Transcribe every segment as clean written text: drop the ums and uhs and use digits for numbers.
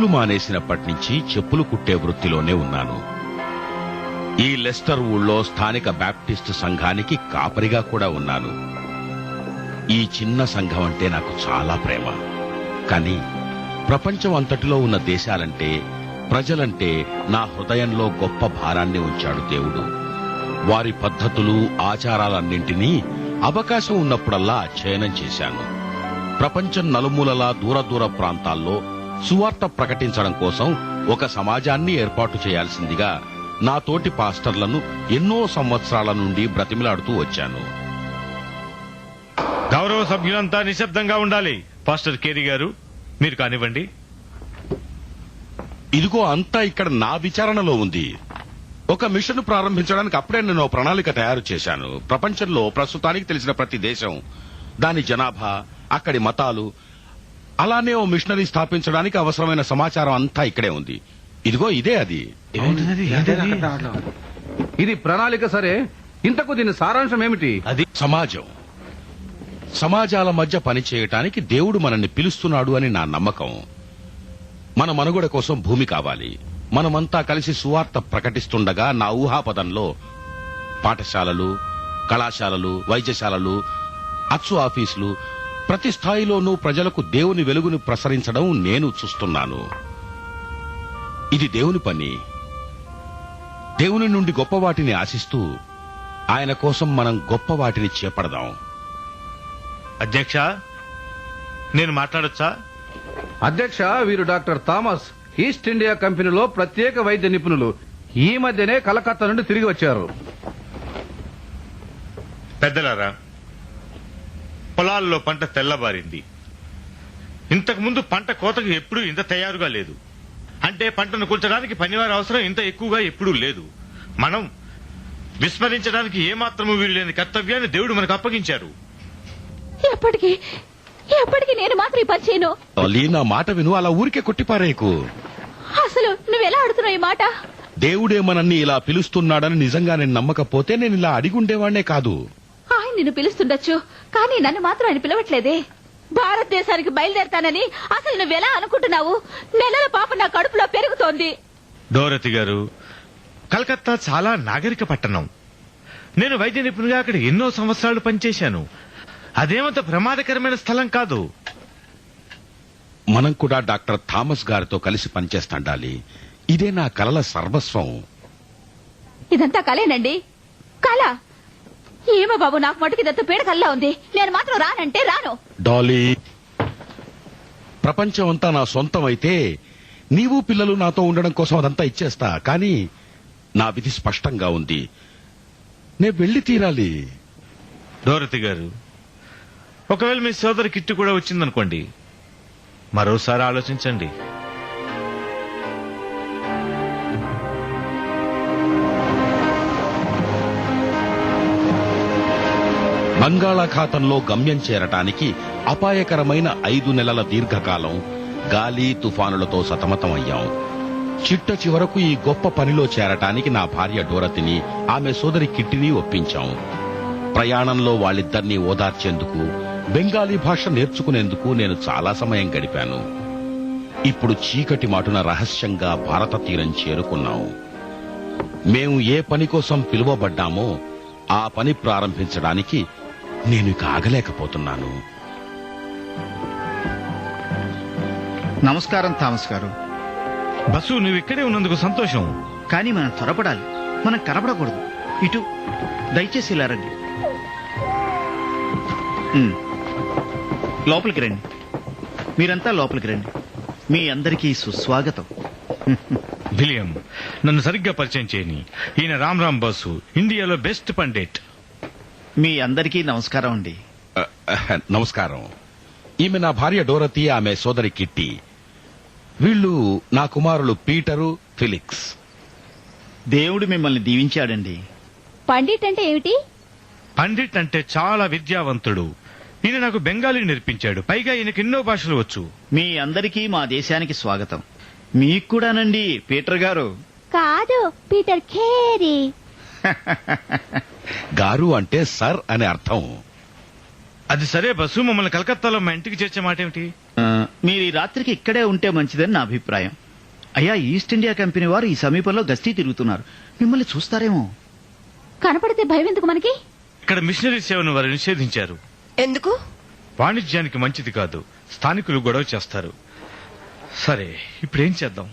School మానేసినప్పటి నుంచి చెప్పులు కుట్టే వృత్తిలోనే ఉన్నాను. ఈ లెస్టర్ ఊళ్ళో స్థానిక బ్యాప్టిస్టు సంఘానికి కాపరిగా కూడా ఉన్నాను. ఈ చిన్న సంఘం అంటే నాకు చాలా ప్రేమ. కానీ ప్రపంచం అంతటిలో ఉన్న దేశాలంటే, ప్రజలంటే నా హృదయంలో గొప్ప భారాన్ని ఉంచాడు దేవుడు. వారి పద్ధతులు, ఆచారాలన్నింటినీ అవకాశం ఉన్నప్పుడల్లా అధ్యయనం చేశాను. ప్రపంచం నలుమూలలా దూర ప్రాంతాల్లో సువార్త ప్రకటించడం కోసం ఒక సమాజాన్ని ఏర్పాటు చేయాల్సిందిగా నా తోటి పాస్టర్లను ఎన్నో సంవత్సరాల నుండి బ్రతిమిలాడుతూ వచ్చాను. గౌరవ సభ్యులంతా నిశ్శబ్దంగా ఉండాలి. పాస్టర్ కేరీ గారు, మీరు కానివ్వండి. ఇదిగో అంతా ఇక్కడ నా విచారణలో ఉంది. ఒక మిషన్ ప్రారంభించడానికి అప్పుడే నేను ప్రణాళిక తయారు చేశాను. ప్రపంచంలో ప్రస్తుతానికి తెలిసిన ప్రతి దేశం, దాని జనాభా, అక్కడి మతాలు, అలానే ఓ మిషనరీ స్థాపించడానికి అవసరమైన సమాచారం అంతా ఇక్కడే ఉంది. ఇదిగో ఇదే అది. ఇది ప్రణాళిక సరే, ఇంతకు దీని సారాంశం ఏమిటి? అది సమాజాల మధ్య పనిచేయటానికి దేవుడు మనల్ని పిలుస్తున్నాడు అని నా నమ్మకం. మన మనుగడ కోసం భూమి కావాలి. మనమంతా కలిసి సువార్త ప్రకటిస్తుండగా నా ఊహాపదంలో పాఠశాలలు, కళాశాలలు, వైద్యశాలలు, అచ్చు ఆఫీసులు, ప్రతి స్థాయిలోనూ ప్రజలకు దేవుని వెలుగును ప్రసరించడం నేను చూస్తున్నాను. ఇది దేవుని పని. దేవుని నుండి గొప్ప వాటిని ఆశిస్తూ ఆయన కోసం మనం గొప్ప వాటిని చేపడదాం. అధ్యక్ష, నేను మాట్లాడొచ్చా? అధ్యక్ష, వీరు డాక్టర్ థామస్, ఈస్ట్ ఇండియా కంపెనీలో ప్రత్యేక వైద్య నిపుణులు. ఈ మధ్యనే కలకత్తా నుండి తిరిగి వచ్చారు. పెద్దలారా, పొలాల్లో పంట తెల్లబారింది. ఇంతకు ముందు పంట కోతకు ఎప్పుడూ ఇంత తయారుగా లేదు. అంటే పంటను కూల్చడానికి పనివారి అవసరం ఇంత ఎక్కువగా ఎప్పుడూ లేదు. మనం విస్మరించడానికి ఏమాత్రము వీలు లేని కర్తవ్యాన్ని దేవుడు మనకు అప్పగించారు. ఎప్పటికీ నేను మాత్రం ఈ పని చేయను. నా మాట విను, అలా ఊరికే కొట్టిపారేకు. అసలు నువ్వెలా ఆడుతున్నావు ఈ మాట? దేవుడే మనల్ని ఇలా పిలుస్తున్నాడని నిజంగా నేను నమ్మకపోతే నేను ఇలా అడిగుండేవాళ్నే కాదు. ఆయన నిన్ను పిలుస్తుండొచ్చు, కానీ నన్ను మాత్రం ఆయన పిలవట్లేదే. భారతదేశానికి బయలుదేరతానని అసలు నువ్వెలా అనుకుంటున్నావు? నెలల పాప నా కడుపులో పెరుగుతోంది. డోరతి గారు, కలకత్తా చాలా నాగరిక పట్టణం. నేను వైద్య నిపుణుగా అక్కడ ఎన్నో సంవత్సరాలు పనిచేశాను. అదేమంత ప్రమాదకరమైన స్థలం కాదు. మనం కూడా డాక్టర్ థామస్ గారితో కలిసి పనిచేస్తుండాలి. ఇదే నా కలల సర్వస్వం. ఇదంతా కలేనండి, కళ. ఏమో బాబు, నాకు మటుకు ఇదంతా పీడ కల్లా ఉంది. నేను మాత్రం రానంటే రాను. డాలీ, ప్రపంచం అంతా నా సొంతం అయితే నీవు పిల్లలు నాతో ఉండడం కోసం అదంతా ఇచ్చేస్తా. కానీ నా విధి స్పష్టంగా ఉంది. నే వెళ్లి తీరాలి. డోరతి గారు, ఒకవేళ మీ సోదరి కిట్టు కూడా వచ్చిందనుకోండి, మరోసారి ఆలోచించండి. బంగాళాఖాతంలో గమ్యం చేరటానికి అపాయకరమైన 5 నెలల దీర్ఘకాలం గాలి తుఫానులతో సతమతమయ్యాం. చిట్ట చివరకు ఈ గొప్ప పనిలో చేరటానికి నా భార్య డోరతిని, ఆమె సోదరి కిట్టిని ఒప్పించాం. ప్రయాణంలో వాళ్ళిద్దరినీ ఓదార్చేందుకు, బెంగాలీ భాష నేర్చుకునేందుకు నేను చాలా సమయం గడిపాను. ఇప్పుడు చీకటి మాటున రహస్యంగా భారత తీరం చేరుకున్నాం. మేము ఏ పని కోసం పిలువబడ్డామో ఆ పని ప్రారంభించడానికి నేను ఇక ఆగలేకపోతున్నాను. నమస్కారం థామస్ గారు. బస్సు, నువ్వు ఇక్కడే ఉన్నందుకు సంతోషం. కానీ మనం త్వరపడాలి, మనం కనపడకూడదు. ఇటు దయచేసి ఇలా రండి. లోపలికి రండి, మీరంతా లోపలికి రండి. మీ అందరికీ సుస్వాగతం. విలియం, నన్ను సరిగ్గా పరిచయం చేయని. ఈయన రామ్ బస్సు, ఇండియాలో బెస్ట్ పండిట్. మీ అందరికీ నమస్కారం అండి. నమస్కారం. ఈమె నా భార్య డోరతి, ఆమె సోదరి కిట్టి. వీళ్ళు నా కుమారులు పీటరు, ఫిలిక్స్. దేవుడు మిమ్మల్ని దీవించాడండి. పండిట్ అంటే ఏమిటి? పండిట్ అంటే చాలా విద్యావంతుడు. ఈయన నాకు బెంగాలీ నేర్పించాడు. పైగా ఈయనకి ఎన్నో భాషలు వచ్చు. మీ అందరికీ మా దేశానికి స్వాగతం. మీకు కూడానండి పీటర్ గారు. కాదు, పీటర్ ఖేరీ. గారు అంటే సర్ అని అర్థం. అది సరే బస్సు, మమ్మల్ని కలకత్తాలో మా ఇంటికి చేర్చే మాట ఏమిటి? మీరు ఈ రాత్రికి ఇక్కడే ఉంటే మంచిదని నా అభిప్రాయం. అయ్యా, ఈస్ట్ ఇండియా కంపెనీ వారు ఈ సమీపంలో గస్తీ తిరుగుతున్నారు. మిమ్మల్ని చూస్తారేమో. కనపడితే భయం ఎందుకు మనకి? ఇక్కడ మిషనరీ సేవను వారు నిషేధించారు. ఎందుకు? వాణిజ్యానికి మంచిది కాదు, స్థానికులు గొడవ చేస్తారు. సరే, ఇప్పుడేం చేద్దాం?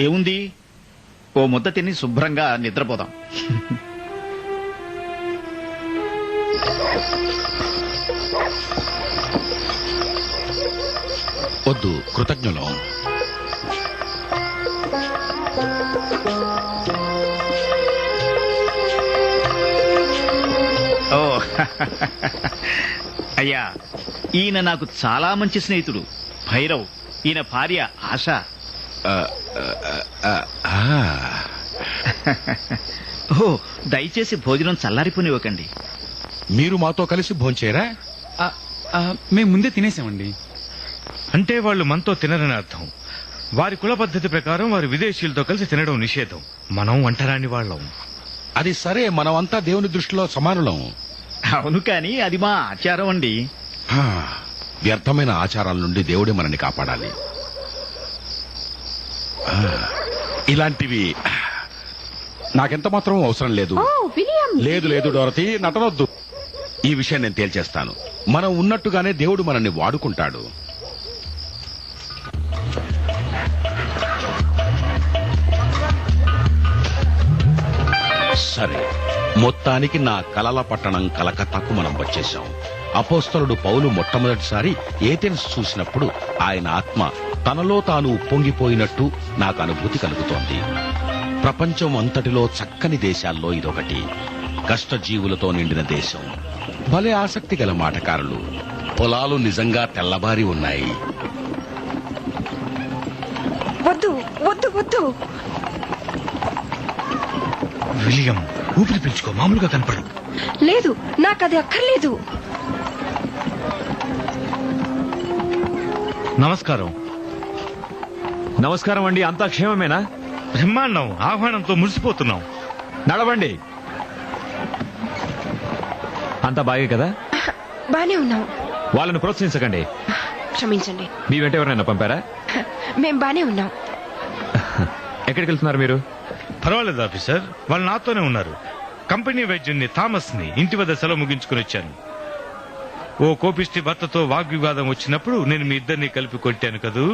ఏముంది, ఓ ముద్ద తిని శుభ్రంగా నిద్రపోదాం. వద్దు, కృతజ్ఞులం. ఓ అయ్యా, ఈయన నాకు చాలా మంచి స్నేహితుడు భైరవ్. ఈయన భార్య ఆశ. ఆ, ఆ, ఆ. ఓ, దయచేసి భోజనం చల్లారిపోనివ్వకండి. మీరు మాతో కలిసి భోంచేరా? మేము ముందే తినేసామండి. అంటే వాళ్ళు మనతో తినరని అర్థం. వారి కుల పద్ధతి ప్రకారం వారు విదేశీయులతో కలిసి తినడం నిషేధం. మనం వంటరాని వాళ్ళం. అది సరే, మనమంతా దేవుని దృష్టిలో సమానులం. అవును, కానీ అది మా ఆచారం అండి. హా, వ్యర్థమైన ఆచారాల నుండి దేవుడే మనల్ని కాపాడాలి. ఆ, ఇలాంటివి నాకెంత మాత్రం అవసరం లేదు. ఓ విలియం, లేదు లేదు డోరతి, నటనొద్దు. ఈ విషయం నేను తేల్చేస్తాను. మనం ఉన్నట్టుగానే దేవుడు మనల్ని వాడుకుంటాడు. సరే, మొత్తానికి నా కలల పట్టణం కలకత్తాకు మనం వచ్చేశాం. అపోస్తలుడు పౌలు మొట్టమొదటిసారి ఏథెన్స్ చూసినప్పుడు ఆయన ఆత్మ తనలో తాను ఉప్పొంగిపోయినట్టు నాకు అనుభూతి కలుగుతోంది. ప్రపంచం అంతటిలో చక్కని దేశాల్లో ఇదొకటి. కష్టజీవులతో నిండిన దేశం. భలే ఆసక్తి గల మాటకారులు. పొలాలు నిజంగా తెల్లబారి ఉన్నాయి. వద్దు వద్దు వద్దు. విలియం, ఊపిరి పీల్చుకో, మామూలుగా కనపడు. లేదు, నాకు అది అక్కర్లేదు. నమస్కారం. నమస్కారం అండి. అంతా క్షేమమేనా? బ్రహ్మాండం. ఆహ్వానంతో మురిసిపోతున్నాం. నడవండి. అంతా బాగే కదా? బానే ఉన్నాం. వాళ్ళని ప్రోత్సహించకండి. క్షమించండి. మీ వెంట ఎవరైనా పంపారా? మేం బానే ఉన్నాం. ఎక్కడికి వెళ్తున్నారు మీరు? పర్వాలేదు ఆఫీసర్, వాళ్ళు నాతోనే ఉన్నారు. కంపెనీ వైద్యుని థామస్ ని ఇంటి వద్ద సెలవు ముగించుకుని వచ్చాను. ఓ కోపిష్టి భర్తతో వాగ్వివాదం వచ్చినప్పుడు నేను మీ ఇద్దరిని కలిపి కొట్టాను కదూ.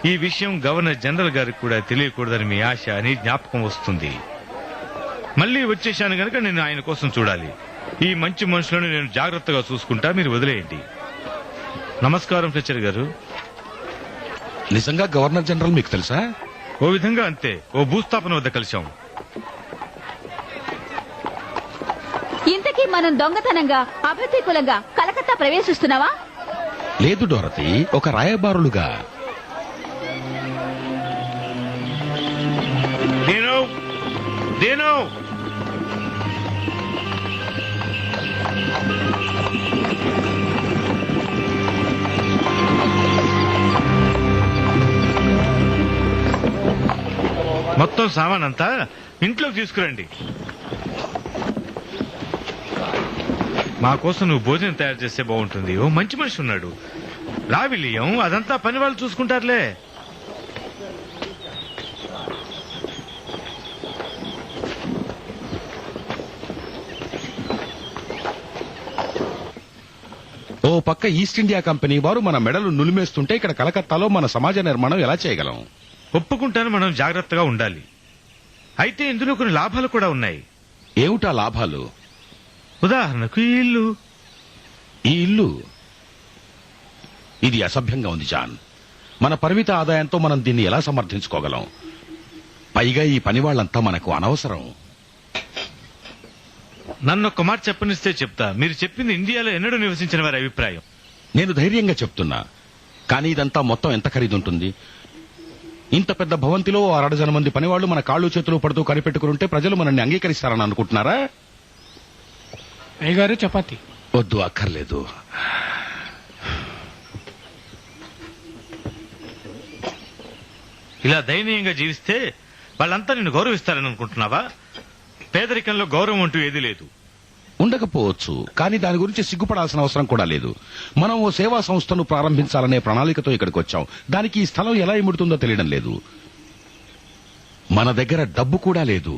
ఈ విషయం గవర్నర్ జనరల్ గారికి కూడా తెలియకూడదని మీ ఆశ అని జ్ఞాపకం వస్తుంది. మళ్లీ వచ్చేశాను గనక నేను ఆయన కోసం చూడాలి. ఈ మంచి మనుషులను నేను జాగ్రత్తగా చూసుకుంటా, మీరు వదిలేయండి. నమస్కారం ఫ్లెచర్ గారు. నిజంగా గవర్నర్ జనరల్ మీకు తెలుసా? ఓ విధంగా అంతే. ఓ భూస్థాపన వద్ద కలిశాం. ఇంతకీ మనం దొంగతనంగా అభ్యర్థికులంగా కలకత్తా ప్రవేశిస్తున్నావా? లేదు డోరతి, ఒక రాయబారులుగా. దేనో మొత్తం సామానంతా ఇంట్లోకి తీసుకురండి. మా కోసం నువ్వు భోజనం తయారు చేస్తే బాగుంటుంది. ఓ మంచి మనిషి ఉన్నాడు. రా విలియం, అదంతా పని వాళ్ళు చూసుకుంటారులే. ఓ పక్క ఈస్ట్ ఇండియా కంపెనీ వారు మన మెడలు నులిమేస్తుంటే ఇక్కడ కలకత్తాలో మన సమాజ నిర్మాణం ఎలా చేయగలం? ఒప్పుకుంటాను, మనం జాగ్రత్తగా ఉండాలి. అయితే ఇందులో కొన్ని లాభాలు కూడా ఉన్నాయి. ఏమిటా లాభాలు? ఉదాహరణకు ఈ ఇల్లు. ఈ ఇల్లు ఇది అసభ్యంగా ఉంది జాన్. మన పరిమిత ఆదాయంతో మనం దీన్ని ఎలా సమర్థించుకోగలం? పైగా ఈ పని వాళ్ళంతా మనకు అనవసరం. నన్నొక్క మాట చెప్పనిస్తే చెప్తా. మీరు చెప్పింది ఇండియాలో ఎన్నడూ నివసించిన వారి అభిప్రాయం. నేను ధైర్యంగా చెప్తున్నా. కానీ ఇదంతా మొత్తం ఎంత ఖరీదుంటుంది? ఇంత పెద్ద భవంతిలో 6 మంది పనివాళ్లు మన కాళ్ళు చేతులు పడుతూ కనిపెట్టుకుంటే ప్రజలు మనల్ని అంగీకరిస్తారని అనుకుంటున్నారా? అయ్యగారు చపాతి. వద్దు, అక్కర్లేదు. ఇలా దయనీయంగా జీవిస్తే వాళ్ళంతా నిన్ను గౌరవిస్తారని అనుకుంటున్నావా? పేదరికంలో గౌరవం అంటూ ఏదీ లేదు. ఉండకపోవచ్చు, కానీ దాని గురించి సిగ్గుపడాల్సిన అవసరం కూడా లేదు. మనం ఓ సేవా సంస్థను ప్రారంభించాలనే ప్రణాళికతో ఇక్కడికి వచ్చాం. దానికి ఈ స్థలం ఎలా ఇముడుతుందో తెలియడం లేదు. మన దగ్గర డబ్బు కూడా లేదు.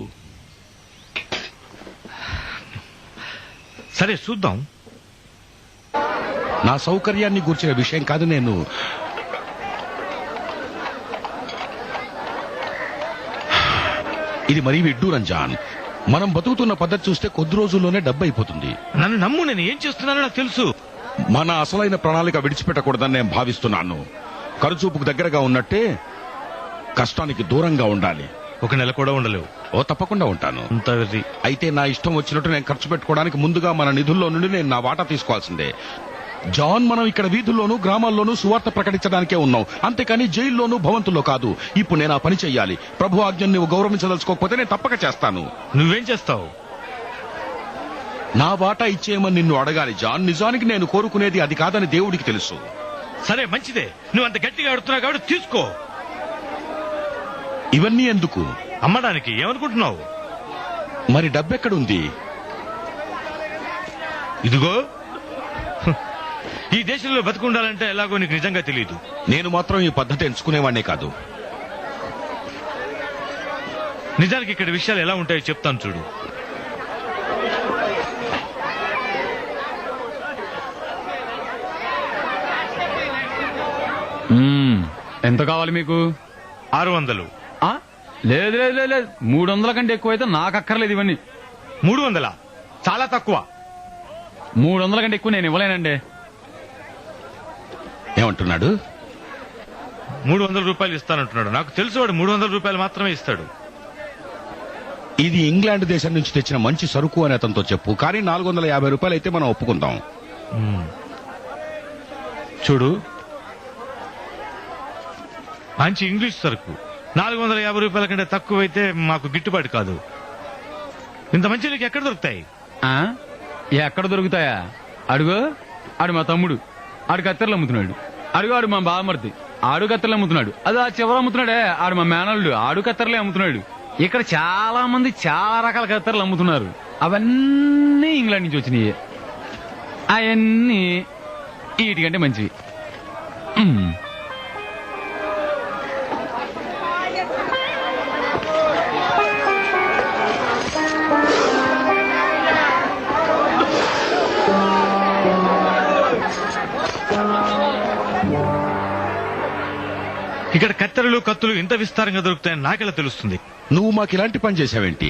సరే చూద్దాం. నా సౌకర్యాన్ని గూర్చిన విషయం కాదు. నేను ఇది మరీ విడ్డూరం జాన్. మనం బతుకుతున్న పద్ధతి చూస్తే కొద్ది రోజుల్లోనే డబ్బు అయిపోతుంది. నన్ను నమ్ము, నేను ఏం చేస్తున్నానో నాకు తెలుసు. మన అసలైన ప్రణాళిక విడిచిపెట్టకూడదని నేను భావిస్తున్నాను. కరుచూపుకు దగ్గరగా ఉన్నట్టే కష్టానికి దూరంగా ఉండాలి. 1 నెల కూడా ఉండలేవు. ఓ తప్పకుండా ఉంటాను. అంత వెర్రి. అయితే నా ఇష్టం వచ్చినట్టు నేను ఖర్చు పెట్టుకోవడానికి ముందుగా మన నిధుల్లో నుండి నేను నా వాటా తీసుకోవాల్సిందే. జాన్, మనం ఇక్కడ వీధుల్లోనూ గ్రామాల్లోనూ సువార్త ప్రకటించడానికే ఉన్నాం, అంతేకాని జైల్లోనూ భవంతుల్లో కాదు. ఇప్పుడు నేను ఆ పని చెయ్యాలి. ప్రభు ఆజ్ఞను నువ్వు గౌరవించదలుచుకోకపోతే నేను తప్పక చేస్తాను. నువ్వేం చేస్తావు? నా వాటా ఇచ్చేయమని నిన్ను అడగాలి జాన్. నిజానికి నేను కోరుకునేది అది కాదని దేవుడికి తెలుసు. సరే మంచిదే, నువ్వు అంత గట్టిగా అడుగుతున్నావు కాబట్టి తీసుకో. ఇవన్నీ ఎందుకు? అమ్మడానికి. ఏమనుకుంటున్నావు? మరి డబ్బెక్కడుంది? ఇదిగో. ఈ దేశంలో బతుకుండాలంటే ఎలాగో నీకు నిజంగా తెలియదు. నేను మాత్రం ఈ పద్ధతి ఎంచుకునేవాడినే కాదు. నిజానికి ఇక్కడ విషయాలు ఎలా ఉంటాయో చెప్తాను చూడు. ఎంత కావాలి మీకు? 600. లేదు లేదు లేదు లేదు, 300 కంటే ఎక్కువైతే నాకు అక్కర్లేదు ఇవన్నీ. 300? చాలా తక్కువ. 300 కంటే ఎక్కువ నేను ఇవ్వలేనండి. ఏమంటున్నాడు? 300 రూపాయలు ఇస్తానంటున్నాడు. నాకు తెలుసు వాడు 300 రూపాయలు మాత్రమే ఇస్తాడు. ఇది ఇంగ్లాండ్ దేశం నుంచి తెచ్చిన మంచి సరుకు అని అతనితో చెప్పు. కానీ 450 రూపాయలు అయితే మనం ఒప్పుకుందాం. చూడు, మంచి ఇంగ్లీష్ సరుకు 450 రూపాయల కంటే తక్కువైతే మాకు గిట్టుబాటు కాదు. ఇంత మంచి నీకు ఎక్కడ దొరుకుతాయి? ఎక్కడ దొరుకుతాయా? అడుగు, ఆడు మా తమ్ముడు, ఆడు కత్తెరలు అమ్ముతున్నాడు. అడుగు, ఆడు మా బావమర్ది, ఆడు కత్తెరలు అమ్ముతున్నాడు. అది ఆ చివర అమ్ముతున్నాడే, ఆడు మా మేనల్లుడు, ఆడు కత్తెరలే అమ్ముతున్నాడు. ఇక్కడ చాలా మంది చాలా రకాల కత్తెరలు అమ్ముతున్నారు. అవన్నీ ఇంగ్లాండ్ నుంచి వచ్చినాయి. అవన్నీ వీటికంటే మంచివి. ఇక్కడ కత్తెరలు కత్తులు ఇంత విస్తారంగా దొరుకుతాయని నాకెలా తెలుస్తుంది? నువ్వు మాకు ఇలాంటి పని చేసావేంటి?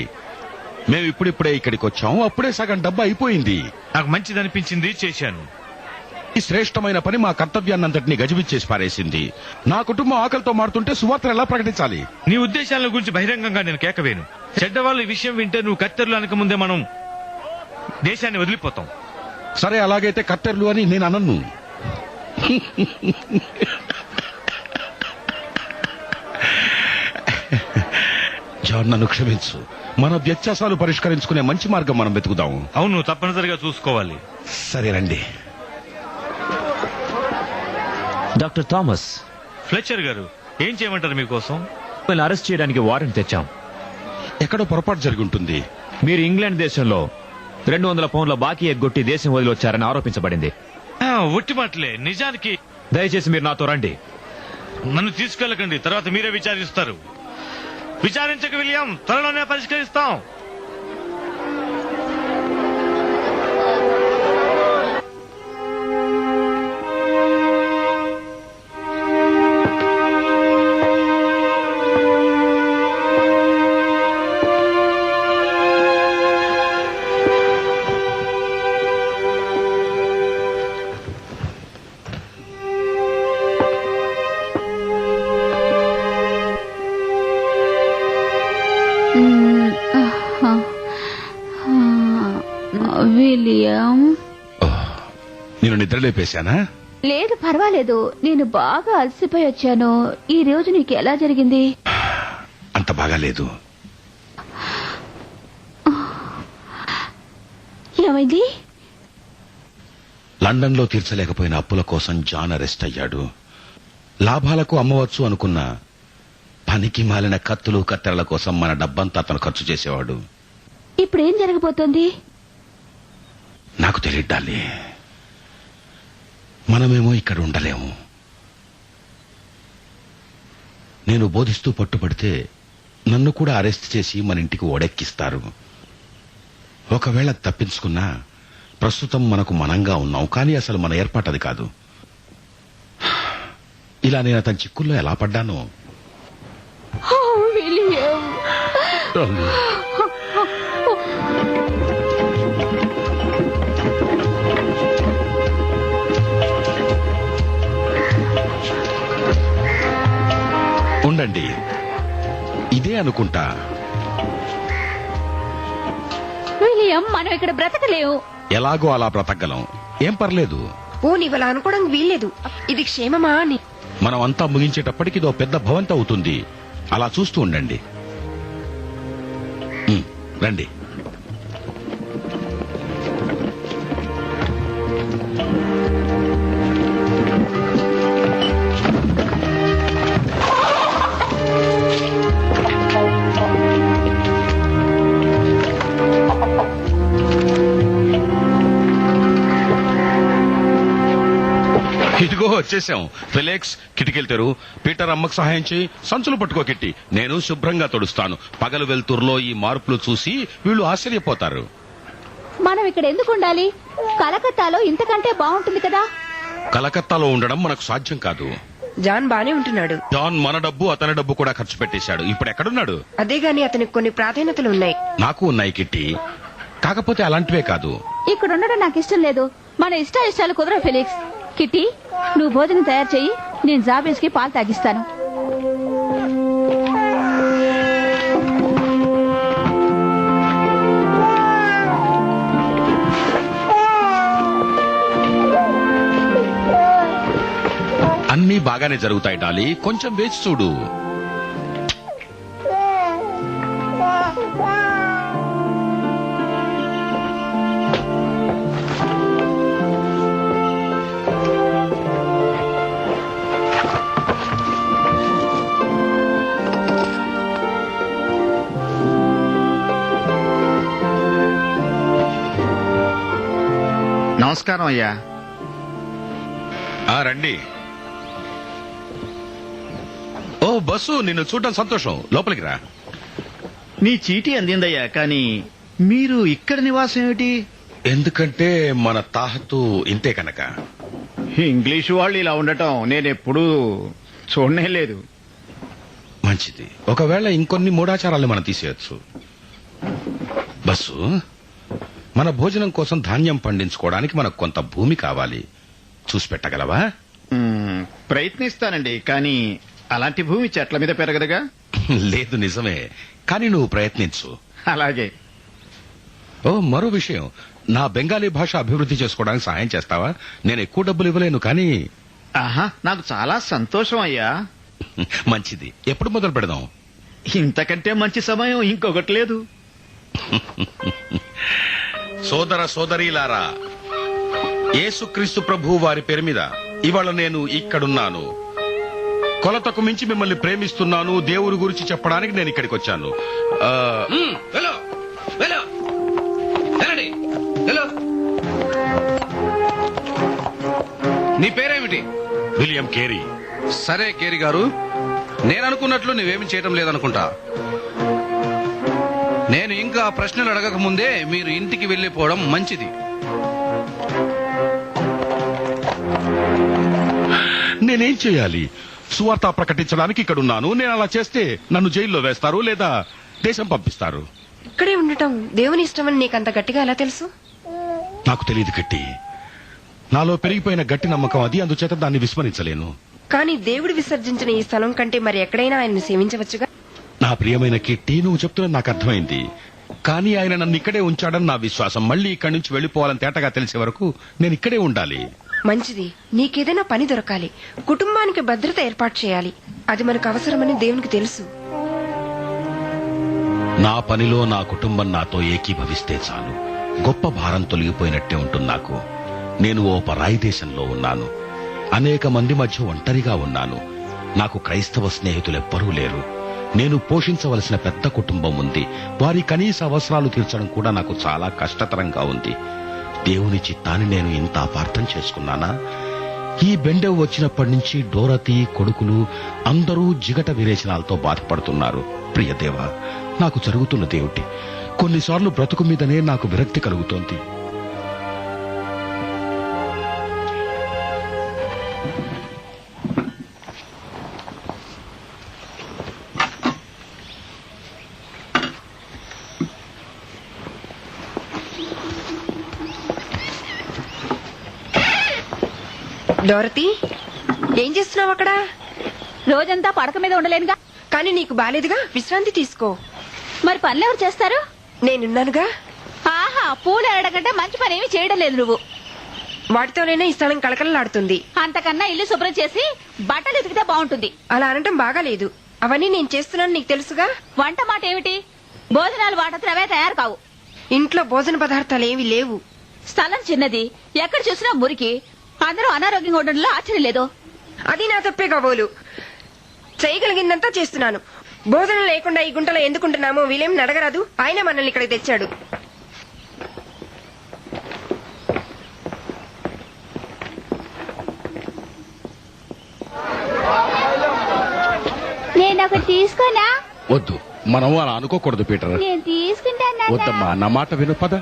మేము ఇప్పుడిప్పుడే ఇక్కడికి వచ్చాం, అప్పుడే సగం డబ్బు అయిపోయింది. నాకు మంచిది అనిపించింది, చేశాను. ఈ శ్రేష్టమైన పని మా కర్తవ్యాన్నంతటినీ గజిబిచ్చేసి పారేసింది. నా కుటుంబం ఆకలితో మారుతుంటే సువార్తను ఎలా ప్రకటించాలి? నీ ఉద్దేశాల గురించి బహిరంగంగా నేను కేకవేను. చెడ్డవాళ్ళు ఈ విషయం వింటే నువ్వు కత్తెరలు అనక ముందే మనం దేశాన్ని వదిలిపోతాం. సరే, అలాగైతే కత్తెరలు అని నేను అనను. జాన్, నన్ను క్షమించు. మన వ్యత్యాసాలు పరిష్కరించుకునే మంచి మార్గం మనం వెతుకుదాం. అవును, తప్పనిసరిగా చూసుకోవాలి. సరే రండి. డాక్టర్ థామస్, ఫ్లెచర్ గారు, ఏం చేయమంటారు మీకోసం? మిమ్మల్ని అరెస్ట్ చేయడానికి వారెంట్ తెచ్చాం. ఎక్కడో పొరపాటు జరిగి ఉంటుంది. మీరు ఇంగ్లాండ్ దేశంలో 200 పౌండ్ల బాకీ ఎగ్గొట్టి దేశం వదిలి వచ్చారని ఆరోపించబడింది. ఒట్టి మాటలే. నిజానికి దయచేసి మీరు నాతో రండి. నన్ను తీసుకెళ్ళకండి, తర్వాత మీరే విచారిస్తారు. విచారించక విలియం, త్వరలోనే పరిష్కరిస్తాం. విలియం, నేను నిద్రలేపేశానా? లేదు, పర్వాలేదు. నేను బాగా అలసిపోయి వచ్చాను. ఈ రోజు నీకు ఎలా జరిగింది? అంత బాగాలేదు. ఏమైంది? లండన్ లో తీర్చలేకపోయిన అప్పుల కోసం జాన్ అరెస్ట్ అయ్యాడు. లాభాలకు అమ్మవచ్చు అనుకున్న పనికి మాలిన కత్తులు కత్తెరల కోసం మన డబ్బంతా అతను ఖర్చు చేసేవాడు. ఇప్పుడేం జరగబోతోంది? నాకు తెలియదు డాలి. మనమేమో ఇక్కడ ఉండలేము. నేను బోధిస్తూ పట్టుబడితే నన్ను కూడా అరెస్ట్ చేసి మన ఇంటికి ఓడెక్కిస్తారు. ఒకవేళ తప్పించుకున్నా ప్రస్తుతం మనకు మనంగా ఉన్నాం, కానీ అసలు మన ఏర్పాటు అది కాదు. ఇలా నేను అతని చిక్కుల్లో ఎలా పడ్డానో. విలియం, ఉండండి, ఇదే అనుకుంటా. విలియం, మనం ఇక్కడ బ్రతకలేవు. ఎలాగో అలా బ్రతకగలం, ఏం పర్లేదు. ఓ నీవలా అనుకోవడం వీల్లేదు. ఇది క్షేమమా అని. మనం అంతా ముగించేటప్పటికి ఇదో పెద్ద భవంతి అవుతుంది. అలా చూస్తూ ఉండండి. రండి. ఇదిగో వచ్చేసాం. ఫెలిక్స్, కిటికీలు తెరు. పీటర్, అమ్మకు సహాయం చేయి. సంచులు పట్టుకో కిట్టి. నేను శుభ్రంగా తొడుస్తాను. పగలు వెలుతురులో ఈ మార్పులు చూసి వీళ్ళు ఆశ్చర్యపోతారు. మనం ఇక్కడ ఎందుకు ఉండాలి? కలకత్తాలో ఇంతకంటే బాగుంటుంది కదా. కలకత్తాలో ఉండడం మనకు సాధ్యం కాదు. జాన్ బానే ఉంటున్నాడు. జాన్ మన డబ్బు, అతని డబ్బు కూడా ఖర్చు పెట్టేశాడు. ఇప్పుడు ఎక్కడున్నాడు? అదే గాని అతనికి కొన్ని ప్రాధాన్యతలు ఉన్నాయి. నాకు ఉన్నాయి కిట్టి, కాకపోతే అలాంటివే కాదు. ఇక్కడ ఉండడం నాకు ఇష్టం లేదు. మన ఇష్టాలు కుదరవు ఫెలిక్స్. కిట్టి, నువ్వు భోజనం తయారు చెయ్యి. నేను జాబేజ్ కి పాలు తాగిస్తాను. అన్నీ బాగానే జరుగుతాయి డాలి, కొంచెం వేచి చూడు. నమస్కారం అయ్యా. రండి. ఓ బస్సు, నిన్ను చూడడం సంతోషం. లోపలికి రా. నీ చీటీ అందిందయ్యా, కానీ మీరు ఇక్కడ నివాసం ఏమిటి? ఎందుకంటే మన తాహతు ఇంతే కనుక. ఇంగ్లీషు వాళ్ళు ఇలా ఉండటం నేనెప్పుడూ చూడనే లేదు. మంచిది. ఒకవేళ ఇంకొన్ని మూఢాచారాలు మనం తీసేయచ్చు. బస్సు, మన భోజనం కోసం ధాన్యం పండించుకోవడానికి మనకు కొంత భూమి కావాలి. చూసి పెట్టగలవా? ప్రయత్నిస్తానండి, కానీ అలాంటి భూమి చెట్ల మీద పెరగదుగా. లేదు, నిజమే, కానీ నువ్వు ప్రయత్నించు. అలాగే. ఓ మరో విషయం, నా బెంగాలీ భాష అభివృద్ధి చేసుకోవడానికి సహాయం చేస్తావా? నేను ఎక్కువ డబ్బులు ఇవ్వలేను, కానీ. ఆహా, నాకు చాలా సంతోషం అయ్యా. మంచిది. ఎప్పుడు మొదలు పెడదాం? ఇంతకంటే మంచి సమయం ఇంకొకటి లేదు. సోదర సోదరీలారా, యేసుక్రీస్తు ప్రభు వారి పేరు మీద ఇవాళ నేను ఇక్కడున్నాను. కొలతకు మించి మిమ్మల్ని ప్రేమిస్తున్నాను, దేవుడి గురించి చెప్పడానికి నేను ఇక్కడికి వచ్చాను. నీ పేరేమిటి? William Carey. సరే కేరీ గారు, నేను అనుకున్నట్లు నువ్వేమి చేయటం లేదనుకుంటా. నేను ఇంకా ప్రశ్నలు అడగక ముందే మీరు ఇంటికి వెళ్లిపోవడం మంచిది. నేనేం చేయాలి? సువార్త ప్రకటించడానికి ఇక్కడున్నాను. నేను అలా చేస్తే నన్ను జైల్లో వేస్తారు లేదా దేశం పంపిస్తారు. ఇక్కడే ఉండటం దేవుని ఇష్టమని నీకంత గట్టిగా ఎలా తెలుసు? నాకు తెలియదు గట్టి. నాలో పెరిగిపోయిన గట్టి నమ్మకం అది, అందుచేత దాన్ని విస్మరించలేను. కానీ దేవుడు విసర్జించిన ఈ స్థలం కంటే మరి ఎక్కడైనా ఆయన్ని సేవించవచ్చుగా. నా ప్రియమైన కిట్టి, నువ్వు చెప్తున్నది నాకు అర్థమైంది. కానీ ఆయన నన్ను ఇక్కడే ఉంచాడని నా విశ్వాసం. మళ్ళీ ఇక్కడి నుంచి వెళ్లిపోవాలని తేటగా తెలిసే వరకు నేను ఇక్కడే ఉండాలి. మంచిది. నీకేదైనా పని దొరకాలి, కుటుంబానికి భద్రత ఏర్పాటు చేయాలి. అది మనకు అవసరమని దేవునికి తెలుసు. నా పనిలో నా కుటుంబం నాతో ఏకీభవిస్తే చాలు. గొప్ప భారం తొలగిపోయినట్టే ఉంటుంది నాకు. నేను ఓ పరాయి దేశంలో ఉన్నాను. అనేక మంది మధ్య ఒంటరిగా ఉన్నాను. నాకు క్రైస్తవ స్నేహితులెవ్వరూ లేరు. నేను పోషించవలసిన పెద్ద కుటుంబం ఉంది. వారి కనీస అవసరాలు తీర్చడం కూడా నాకు చాలా కష్టతరంగా ఉంది. దేవుని చిత్తాన్ని నేను ఇంత అపార్థం చేసుకున్నానా? ఈ బెండెవ్ వచ్చినప్పటి నుంచి డోరతి కొడుకులు అందరూ జిగట విరేచనాలతో బాధపడుతున్నారు. ప్రియదేవా, నాకు జరుగుతున్నదేమిటి? కొన్నిసార్లు బ్రతుకు మీదనే నాకు విరక్తి కలుగుతోంది. డోరతి, ఏం చేస్తున్నావు అక్కడ? రోజంతా పడక మీద ఉండలేనుగా. కానీ నీకు బాలేదుగా, విశ్రాంతి తీసుకో. మరి పనులు ఎవరు చేస్తారు? నేనున్నానుగా. ఆహా, పూలు ఎరడకంటే మంచి పని ఏమీ చేయడం లేదు నువ్వు. వాటితోనైనా ఈ స్థలం కళకళలాడుతుంది. అంతకన్నా ఇల్లు శుభ్రం చేసి బట్టలు ఉతికితే బాగుంటుంది. అలా అనటం బాగాలేదు. అవన్నీ నేను చేస్తున్నాను, నీకు తెలుసుగా. వంట మాట ఏమిటి? భోజనాలు వాటంతా అవే తయారు కావు. ఇంట్లో భోజన పదార్థాలు ఏవి లేవు. స్థలం చిన్నది, ఎక్కడ చూసినా మురికి. అందరూ అనారోగ్యంగా ఉండడంలో ఆశ్చర్యం లేదు. అది నా తప్పే కాబోలు. చేయగలిగిందంతా చేస్తున్నాను. భోజనం లేకుండా ఈ గుంటలో ఎందుకుంటున్నామో వీలేం అడగరాదు. ఆయన మనల్ని ఇక్కడికి తెచ్చాడు. నేను ఒకటి తీసుకోనా? వద్దు, మనం అలా అనుకోకూడదు పీటర్. నేను తీసుకుంటాను. వద్దమ్మా, నా మాట విను, పద.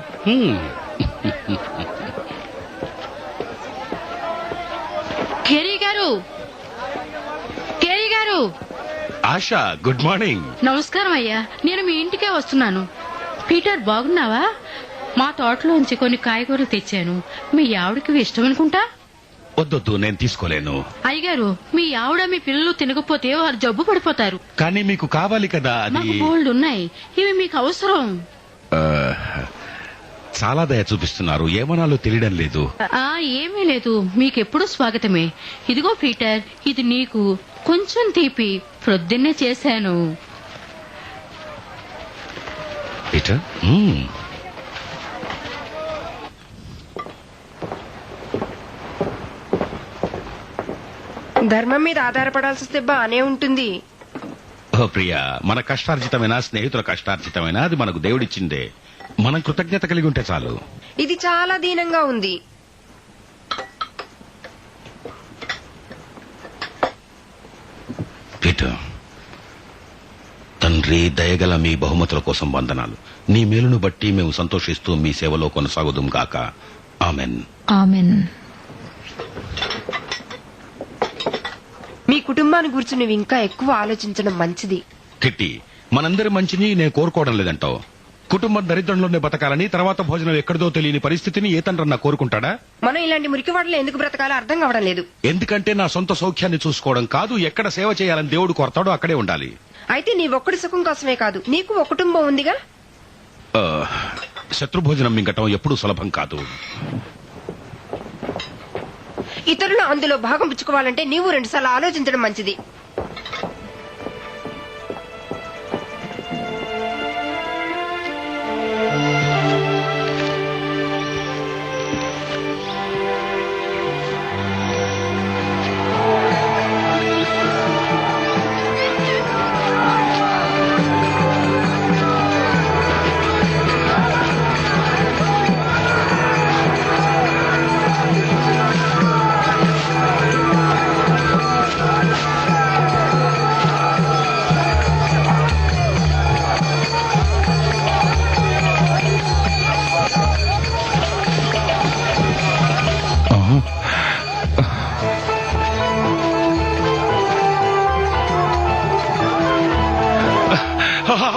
కేరీ గారు, కేరీ గారు. ASHA, good morning. నమస్కారం అయ్యా, నేను మీ ఇంటికే వస్తున్నాను. పీటర్, బాగున్నావా? మా తోటలోంచి కొన్ని కాయగూరలు తెచ్చాను. మీ ఆవిడకి ఇష్టం అనుకుంటా. వద్దొద్దు, నేను తీసుకోలేను. అయ్యగారు, మీ ఆవిడ మీ పిల్లలు తినకపోతే వారు జబ్బు పడిపోతారు. కానీ మీకు కావాలి కదా. అది మాకు బోల్డ్ ఉన్నాయి, ఇవి మీకు అవసరం. చాలా దయ చూపిస్తున్నారు, ఏమనాలో తెలియడం లేదు. ఏమీ లేదు, మీకెప్పుడు స్వాగతమే. ఇదిగో పీటర్, ఇది నీకు. కొంచెం తీపి ప్రొద్దున్నే చేశాను. పీటర్, ధర్మం మీద ఆధారపడాల్సి వస్తే బానే ఉంటుంది. ఓ ప్రియా, మన కష్టార్జితమైనా స్నేహితుల కష్టార్జితమైనా అది మనకు దేవుడిచ్చిందే. మనం కృతజ్ఞత కలిగి ఉంటే చాలు. ఇది చాలా దీనంగా ఉంది. పీటర్, తండ్రి, దయగల మీ బహుమతుల కోసం వందనాలు. నీ మేలును బట్టి మేము సంతోషిస్తూ మీ సేవలో కొనసాగుదుం గాక. ఆమెన్. ఆమెన్. మీ కుటుంబాన్ని గురించి నువ్వు ఇంకా ఎక్కువ ఆలోచించడం మంచిది. కిట్టి, మనందరి మంచిని నేను కోరుకోవడం లేదంటావు. కుటుంబం దరిద్రంలోనే బతకాలని, తర్వాత భోజనం ఎక్కడిదో తెలియని పరిస్థితిని ఏ తండ్రన్నా కోరుకుంటాడా? మనం ఇలాంటి మురికివాడలో ఎందుకు బ్రతకాలో అర్థం కావడం లేదు. ఎందుకంటే నా సొంత సౌఖ్యాన్ని చూసుకోవడం కాదు, ఎక్కడ సేవ చేయాలని దేవుడు కోరతాడో అక్కడే ఉండాలి. అయితే నీ ఒక్కడి సుఖం కోసమే కాదు, నీకు ఒక కుటుంబం ఉందిగా. శత్రుభోజనం మింగటం ఎప్పుడూ సులభం కాదు. ఇతరులు అందులో భాగం పుచ్చుకోవాలంటే నీవు 2 సార్లు ఆలోచించడం మంచిది.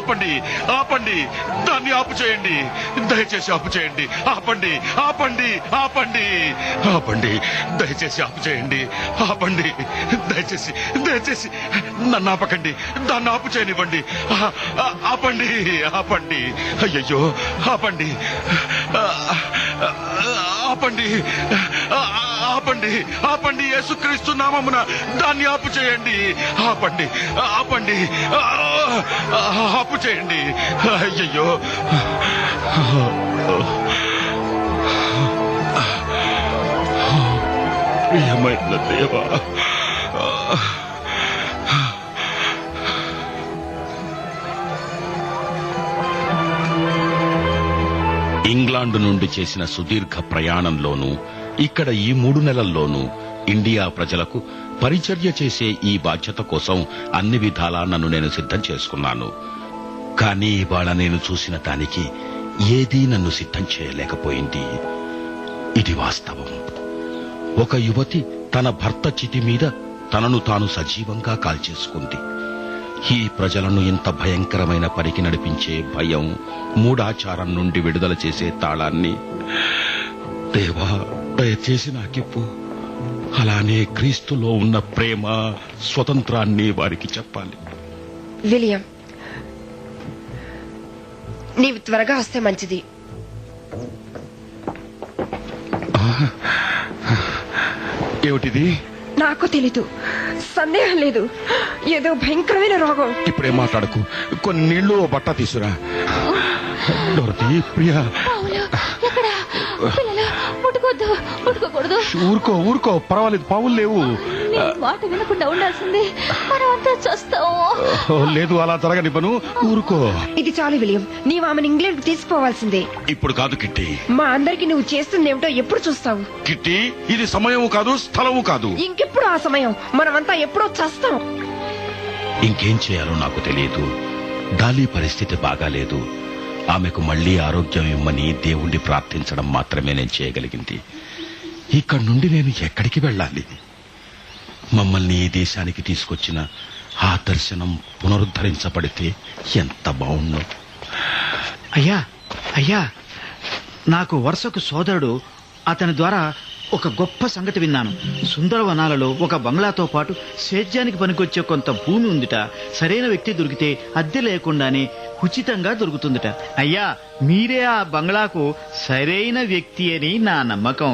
ఆపండి, ఆపండి, దాన్ని ఆపు చేయండి, దయచేసి ఆపు చేయండి. ఆపండి, ఆపండి, ఆపండి, ఆపండి, దయచేసి ఆపు చేయండి. ఆపండి, దయచేసి, దయచేసి నన్ను ఆపకండి, దాన్ని ఆపు చేయనివ్వండి. ఆపండి, ఆపండి, అయ్యయ్యో, ఆపండి, ఆపండి, ఆపండి, ఆపండి, యేసుక్రీస్తు నామమున దాన్ని ఆపు చేయండి. ఆపండి, ఆపండి, ఆపు చేయండి. అయ్యయ్యో, ప్రియమైన దేవా, ఇంగ్లాండ్ నుండి చేసిన సుదీర్ఘ ప్రయాణంలోనూ ఇక్కడ ఈ 3 నెలల్లోనూ ఇండియా ప్రజలకు పరిచర్య చేసే ఈ బాధ్యత కోసం అన్ని విధాలా నన్ను నేను సిద్ధం చేసుకున్నాను. కానీ ఇవాళ నేను చూసిన దానికి ఏదీ నన్ను సిద్ధం చేయలేకపోయింది. ఇది వాస్తవం. ఒక యువతి తన భర్త చితి మీద తనను తాను సజీవంగా కాల్చేసుకుంది. ఈ ప్రజలను ఇంత భయంకరమైన పనికి నడిపించే భయం, మూఢాచారం నుండి విడుదల చేసే తాళాన్ని దేవా దయచేసి నాకిప్పు. అలానే క్రీస్తులో ఉన్న ప్రేమ, స్వతంత్రాన్ని వారికి చెప్పాలి. విలియం, నీవు త్వరగా వస్తే మంచిది. ఏమిటిది? నాకు తెలీదు, సందేహం లేదు. ఏదో భయంకరమైన రోగం. ఇప్పుడే మాట్లాడకు. కొన్ని నీళ్లు, బట్ట తీసురా. డోరతి, ప్రియా, ముట్టుకోవద్దు, ముట్టుకోకూడదు. ఊరుకో ఊరుకో, పర్వాలేదు, పావులు లేవు. మాట వినకుండా ఉండాల్సింది. మనం అంతా చేస్తాము. లేదు, అలా జరగనివ్వను. ఊరుకో. ఇది చాలు విలియం, నీవు ఆమెను ఇంగ్లాండ్ కు తీసుకుపోవాల్సిందే. ఇప్పుడు కాదు కిట్టి. మా అందరికి నువ్వు చేస్తుందేమిటో ఎప్పుడు చూస్తావు? కిట్టి, ఇది సమయము కాదు, స్థలము కాదు. ఇంకెప్పుడు ఆ సమయం? మనమంతా ఎప్పుడో చేస్తాం. ఇంకేం చేయాలో నాకు తెలియదు. డాలీ పరిస్థితి బాగాలేదు. ఆమెకు మళ్లీ ఆరోగ్యం ఇమ్మని దేవుణ్ణి ప్రార్థించడం మాత్రమే నేను చేయగలిగింది. ఇక్కడి నుండి నేను ఎక్కడికి వెళ్ళాలి? మమ్మల్ని ఈ దేశానికి తీసుకొచ్చిన ఆ దర్శనం పునరుద్ధరించబడితే ఎంత బావుండు. అయ్యా అయ్యా, నాకు వరుసకు సోదరుడు, అతని ద్వారా ఒక గొప్ప సంగతి విన్నాను. సుందరవనాలలో ఒక బంగ్లాతో పాటు సేద్యానికి పనికొచ్చే కొంత భూమి ఉందిట. సరైన వ్యక్తి దొరికితే అద్దె లేకుండానే ఉచితంగా దొరుకుతుందిట. అయ్యా, మీరే ఆ బంగ్లాకు సరైన వ్యక్తి అని నా నమ్మకం.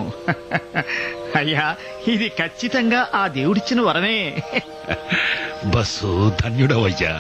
అయ్యా, ఇది ఖచ్చితంగా ఆ దేవుడిచ్చిన వరమే. బస్సు ధన్యుడవయ్యా.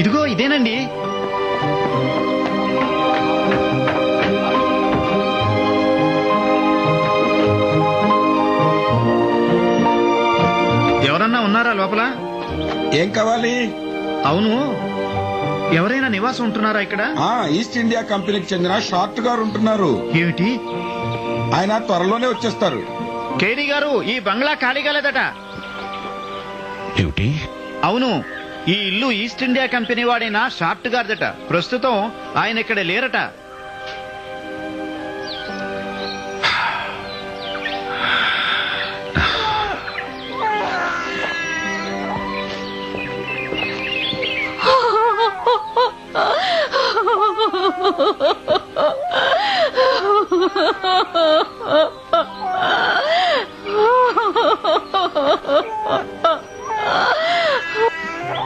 ఇదిగో ఇదేనండి. ఎవరన్నా ఉన్నారా లోపల? ఏం కావాలి? అవును, ఎవరైనా నివాసం ఉంటున్నారా ఇక్కడ? ఈస్ట్ ఇండియా కంపెనీకి చెందిన షార్ట్ గారు ఉంటున్నారు. ఏమిటి? ఆయన త్వరలోనే వచ్చేస్తారు. కేడీ గారు, ఈ బంగ్లా ఖాళీగా లేదట. ఏమిటి? అవును, ఈ ఇల్లు ఈస్ట్ ఇండియా కంపెనీ వాడైన షార్ట్ గారిదట. ప్రస్తుతం ఆయన ఇక్కడ లేరట.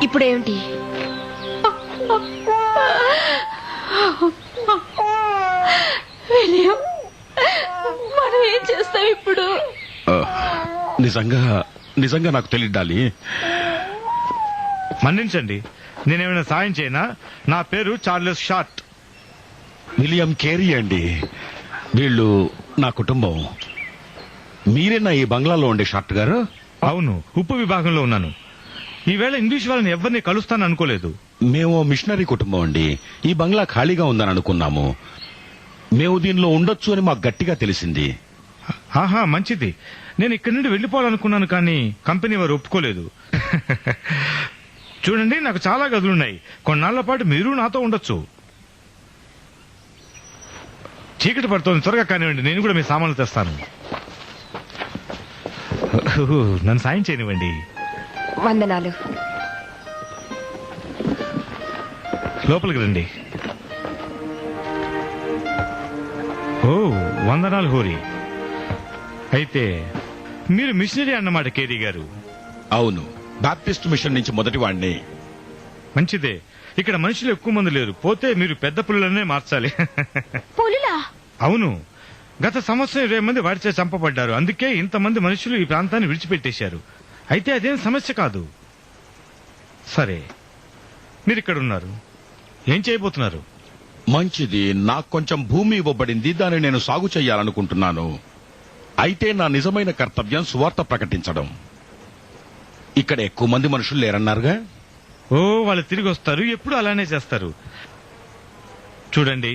ఇప్పుడేమిటి? విలియం, మనం ఏం చేస్తాం ఇప్పుడు? నిజంగా నాకు తెలియడాలి. మన్నించండి, నేనేమైనా సాయం చేయనా? నా పేరు చార్లెస్ షార్ట్. విలియం కేరీ అండి. వీళ్ళు నా కుటుంబం. మీరేనా ఈ బంగ్లాలో ఉండే షార్ట్ గారు? అవును, ఉప్పు విభాగంలో ఉన్నాను. ఈవేళ ఇంగ్లీష్ వాళ్ళని ఎవరిని కలుస్తాను అనుకోలేదు. మేము మిషనరీ కుటుంబం అండి. ఈ బంగ్లా ఖాళీగా ఉందని అనుకున్నాము. మేము దీనిలో ఉండొచ్చు అని మాకు గట్టిగా తెలిసింది. ఆహా, మంచిది. నేను ఇక్కడి నుండి వెళ్లిపోవాలనుకున్నాను, కానీ కంపెనీ వారు ఒప్పుకోలేదు. చూడండి, నాకు చాలా గదులున్నాయి. కొన్నాళ్ల పాటు మీరు నాతో ఉండొచ్చు. చీకటి పడుతోంది, త్వరగా కానివ్వండి, నేను కూడా మీ సామాన్లు తెస్తాను. నన్ను సాయం చేయనివ్వండి. వందనాలు. లోపలికి రండి. ఓ, వందనాలు హోరీ. అయితే మీరు మిషనరీ అన్నమాట కేరీ గారు. అవును, బాప్టిస్ట్ మిషన్ నుంచి మొదటి వాణ్ణి. మంచిదే. ఇక్కడ మనుషులు ఎక్కువ మంది లేరు. పోతే మీరు పెద్ద పులులనే మార్చాలి. పులులా? అవును, గత సంవత్సరం 20 మంది వాడిచే చంపబడ్డారు. అందుకే ఇంతమంది మనుషులు ఈ ప్రాంతాన్ని విడిచిపెట్టేశారు. అయితే అదేం సమస్య కాదు. సరే, మీరు ఇక్కడ ఉన్నారు, ఏం చేయబోతున్నారు? మంచిది, నాకు కొంచెం భూమి ఇవ్వబడింది, దాన్ని నేను సాగు చేయాలనుకుంటున్నాను. అయితే నా నిజమైన కర్తవ్యం సువార్త ప్రకటించడం. ఇక్కడ ఎక్కువ మంది మనుషులు లేరన్నారుగా. ఓ, వాళ్ళు తిరిగి వస్తారు, ఎప్పుడు అలానే చేస్తారు. చూడండి,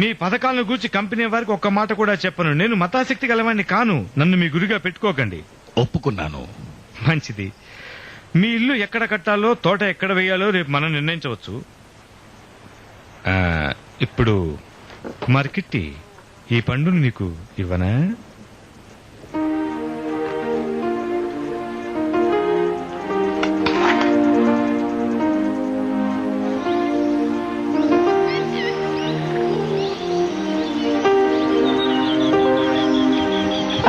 మీ పథకాలను గూర్చి కంపెనీ వారికి ఒక్క మాట కూడా చెప్పను. నేను మతాసక్తి గలవాణ్ణి కాను. నన్ను మీ గురిగా పెట్టుకోకండి. ఒప్పుకున్నాను. మంచిది. మీ ఇల్లు ఎక్కడ కట్టాలో, తోట ఎక్కడ వేయాలో రేపు మనం నిర్ణయించవచ్చు. ఇప్పుడు కుమార్ కిట్టి, ఈ పండును నీకు ఇవ్వనా?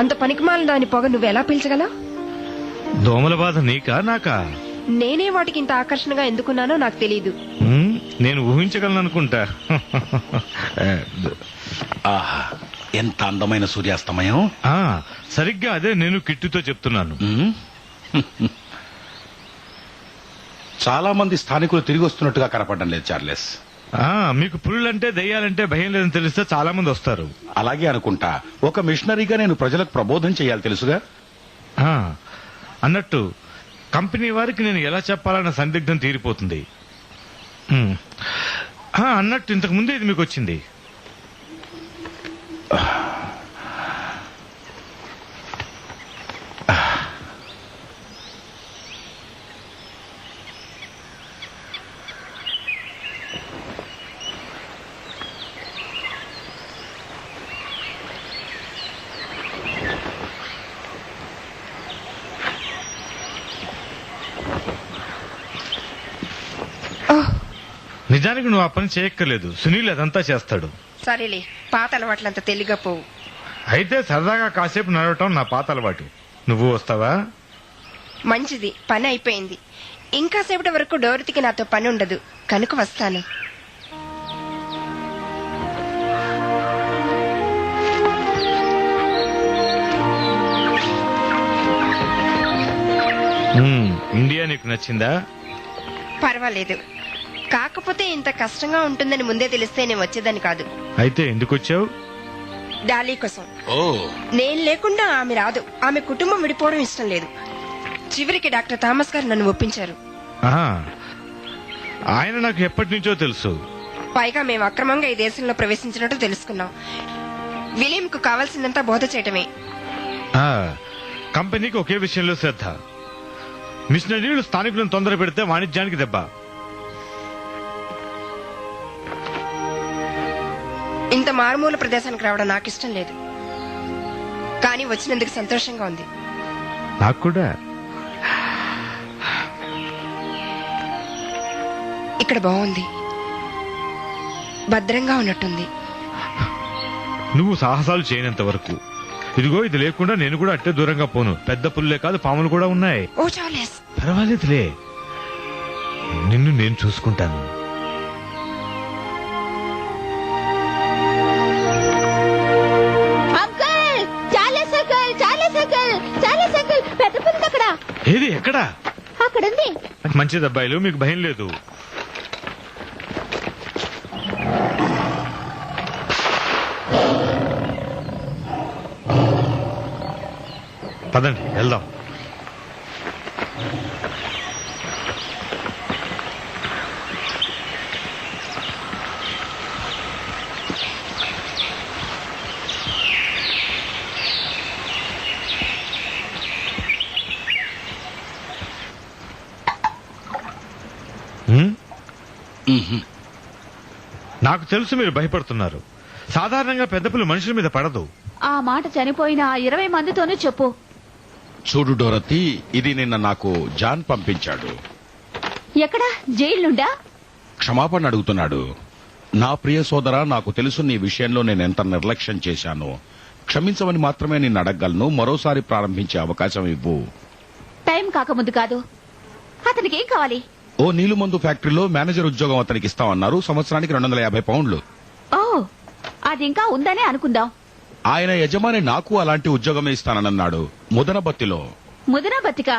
అంత పనికిమాలిన దాని పొగ నువ్వెలా పీల్చగలవు? దోమల బాధ నీకా నాకా? నేనే వాటికి ఇంత ఆకర్షణగా ఎందుకున్నానో నాకు తెలియదు. నేను ఊహించగలను అనుకుంటా. ఆహా, ఎంత అందమైన సూర్యాస్తమయం. సరిగ్గా అదే నేను కిట్టుతో చెప్తున్నాను. చాలా మంది స్థానికులు తిరిగి వస్తున్నట్టుగా కనపడడం లేదు చార్లెస్. మీకు పులులంటే దెయ్యాలంటే భయం లేదని తెలిస్తే చాలా మంది వస్తారు. అలాగే అనుకుంటా. ఒక మిషనరీగా నేను ప్రజలకు ప్రబోధం చేయాలి, తెలుసుగా. అన్నట్టు కంపెనీ వారికి నేను ఎలా చెప్పాలన్న సందిగ్ధం తీరిపోతుంది. అన్నట్టు ఇంతకు ముందే ఇది మీకు వచ్చింది. నిజానికి నువ్వు ఆ పని చేయక్కర్లేదు, సునీల్ అదంతా చేస్తాడు. సరేలే, పాత అలవాట్లంత తెలివిగా పోవు. అయితే సరదాగా కాసేపు నడవటం నా పాత అలవాటు. నువ్వు వస్తావా? మంచిది, పని అయిపోయింది. ఇంకా సేపటి వరకు డోరితికి నాతో పని ఉండదు కనుక వస్తాను. ఇండియా నీకు నచ్చిందా? పర్వాలేదు. కాకపోతే ఇంత కష్టంగా ఉంటుందని ముందే తెలిస్తే నేను వచ్చేదాన్ని కాదు. అయితే ఎందుకు వచ్చావు? డాలీ కోసం. నేను లేకుండా ఆమె రాదు. ఆమె కుటుంబం విడిపోవడం ఇష్టం లేదు. చివరికి డాక్టర్ థామస్ గారు నన్ను ఒప్పించారు. ఆయన నాకు ఎప్పటి నుంచో తెలుసు. పైగా మేము అక్రమంగా ఈ దేశంలో ప్రవేశించినట్టు తెలుసుకున్నాం. విలియంకు కావాల్సిందంతా బోధ చేయటమే. కంపెనీకి ఒకే విషయంలో శ్రద్ధ. మిషనరీలు స్థానికులను తొందర పెడితే వాణిజ్యానికి దెబ్బ. ఇంత మారుమూల ప్రదేశానికి రావడం నాకు ఇష్టం లేదు, కానీ వచ్చినందుకు సంతోషంగా ఉంది. నాకు కూడా. ఇక్కడ బాగుంది, భద్రంగా ఉన్నట్టుంది. నువ్వు సాహసాలు చేయనంత వరకు. ఇదిగో ఇది లేకుండా నేను కూడా అట్టే దూరంగా పోను. పెద్ద పుల్లే కాదు, పాములు కూడా ఉన్నాయి. ఓ చార్లెస్, పర్వాలేదులే, నిన్ను నేను చూసుకుంటాను. ఏది ఎక్కడా? అక్కడుంది. మంచిది అబ్బాయిలు, మీకు భయం లేదు. పదండి వెళ్దాం. నాకు తెలుసు మీరు భయపడుతున్నారు. సాధారణంగా పెద్ద పులి మనుషుల మీద పడదు. ఆ మాట చనిపోయిన 20 మందితోనూ చెప్పు. చూడు డోరతి, ఇది నిన్న నాకు జాన్ పంపించాడు. ఎక్కడ? జైలు నుండా? క్షమాపణ అడుగుతున్నాడు. నా ప్రియ సోదరా, నాకు తెలుసు నీ విషయంలో నేను ఎంత నిర్లక్ష్యం చేశానో. క్షమించమని మాత్రమే నిన్ను అడగగలను. మరోసారి ప్రారంభించే అవకాశం ఇవ్వు. టైం కాకముందు కాదు. అతనికి ఏం కావాలి? ఓ నీలుమందు ఫ్యాక్టరీలో మేనేజర్ ఉద్యోగం అతనికి ఇస్తామన్నారు. సంవత్సరానికి 250 పౌండ్లు. ఓ, అది ఇంకా ఉందనే అనుకుందాం. ఆయన యజమాని నాకు అలాంటి ఉద్యోగమే ఇస్తానన్నాడు. ముదనబత్తిలో. ముదనబత్తికా?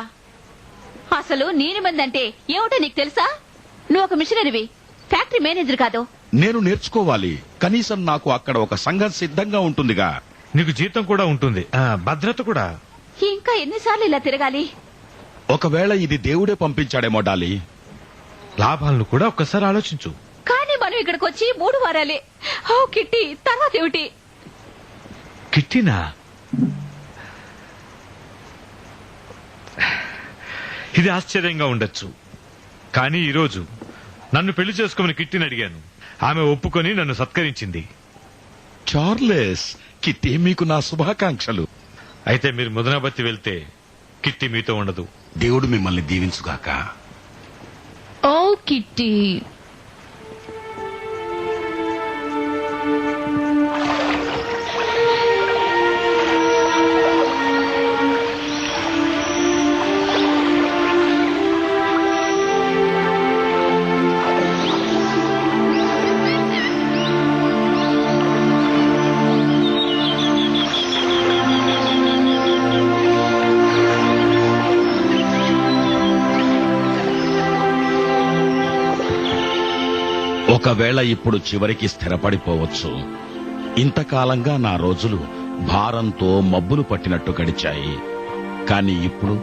అసలు నీలిమందంటే ఏమిటో నీకు తెలుసా? నువ్వు ఒక మిషనరీవి, ఫ్యాక్టరీ మేనేజర్ కాదు. నేను నేర్చుకోవాలి. కనీసం నాకు అక్కడ ఒక సంఘం సిద్ధంగా ఉంటుందిగా. నీకు జీతం కూడా ఉంటుంది, భద్రత కూడా. ఇంకా ఎన్నిసార్లు ఇలా తిరగాలి? ఒకవేళ ఇది దేవుడే పంపించాడేమో డాలి. లాభాలను కూడా ఒక్కసారి ఆలోచించు. కానీ మనం ఇక్కడికి వచ్చి 3 వారాలే. ఓ కిట్టి, తర్వాత ఏమిటి? కిట్టినా? ఇది ఆశ్చర్యంగా ఉండొచ్చు, కానీ ఈరోజు నన్ను పెళ్లి చేసుకోమని కిట్టిని అడిగాను. ఆమె ఒప్పుకొని నన్ను సత్కరించింది. చార్లెస్, కిట్టి మీకు నా శుభాకాంక్షలు. అయితే మీరు ముదనబత్తి వెళ్తే కిట్టి మీతో ఉండదు. దేవుడు మిమ్మల్ని దీవించుగాక. ఓ కిట్టి, ఒకవేళ ఇప్పుడు చివరికి స్థిరపడిపోవచ్చు. ఇంతకాలంగా నా రోజులు భారంతో మబ్బులు పట్టినట్టు గడిచాయి. కాని ఇప్పుడు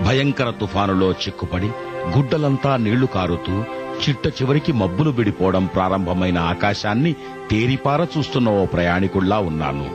భయంకర తుఫానులో చిక్కుపడి గుడ్డలంతా నీళ్లు కారుతూ చిట్ట చివరికి మబ్బులు విడిపోవడం ప్రారంభమైన ఆకాశాన్ని తేరిపార చూస్తున్న ఓ ప్రయాణికుల్లా ఉన్నాను.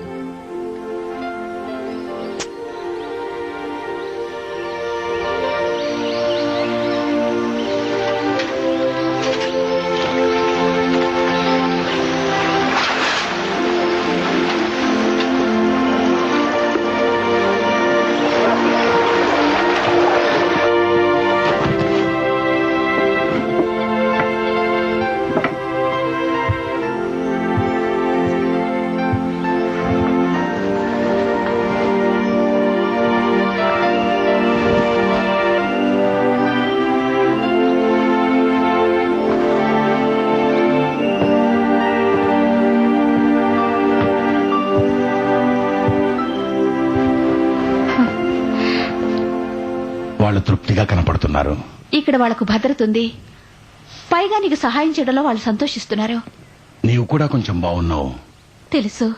వాళ్ళు తృప్తిగా కనపడుతున్నారు. ఇక్కడ వాళ్లకు భద్రత ఉంది. పైగా నీకు సహాయం చేయడంలో వాళ్ళు సంతోషిస్తున్నారు. నీవు కూడా కొంచెం బాగున్నావు. తెలుసు,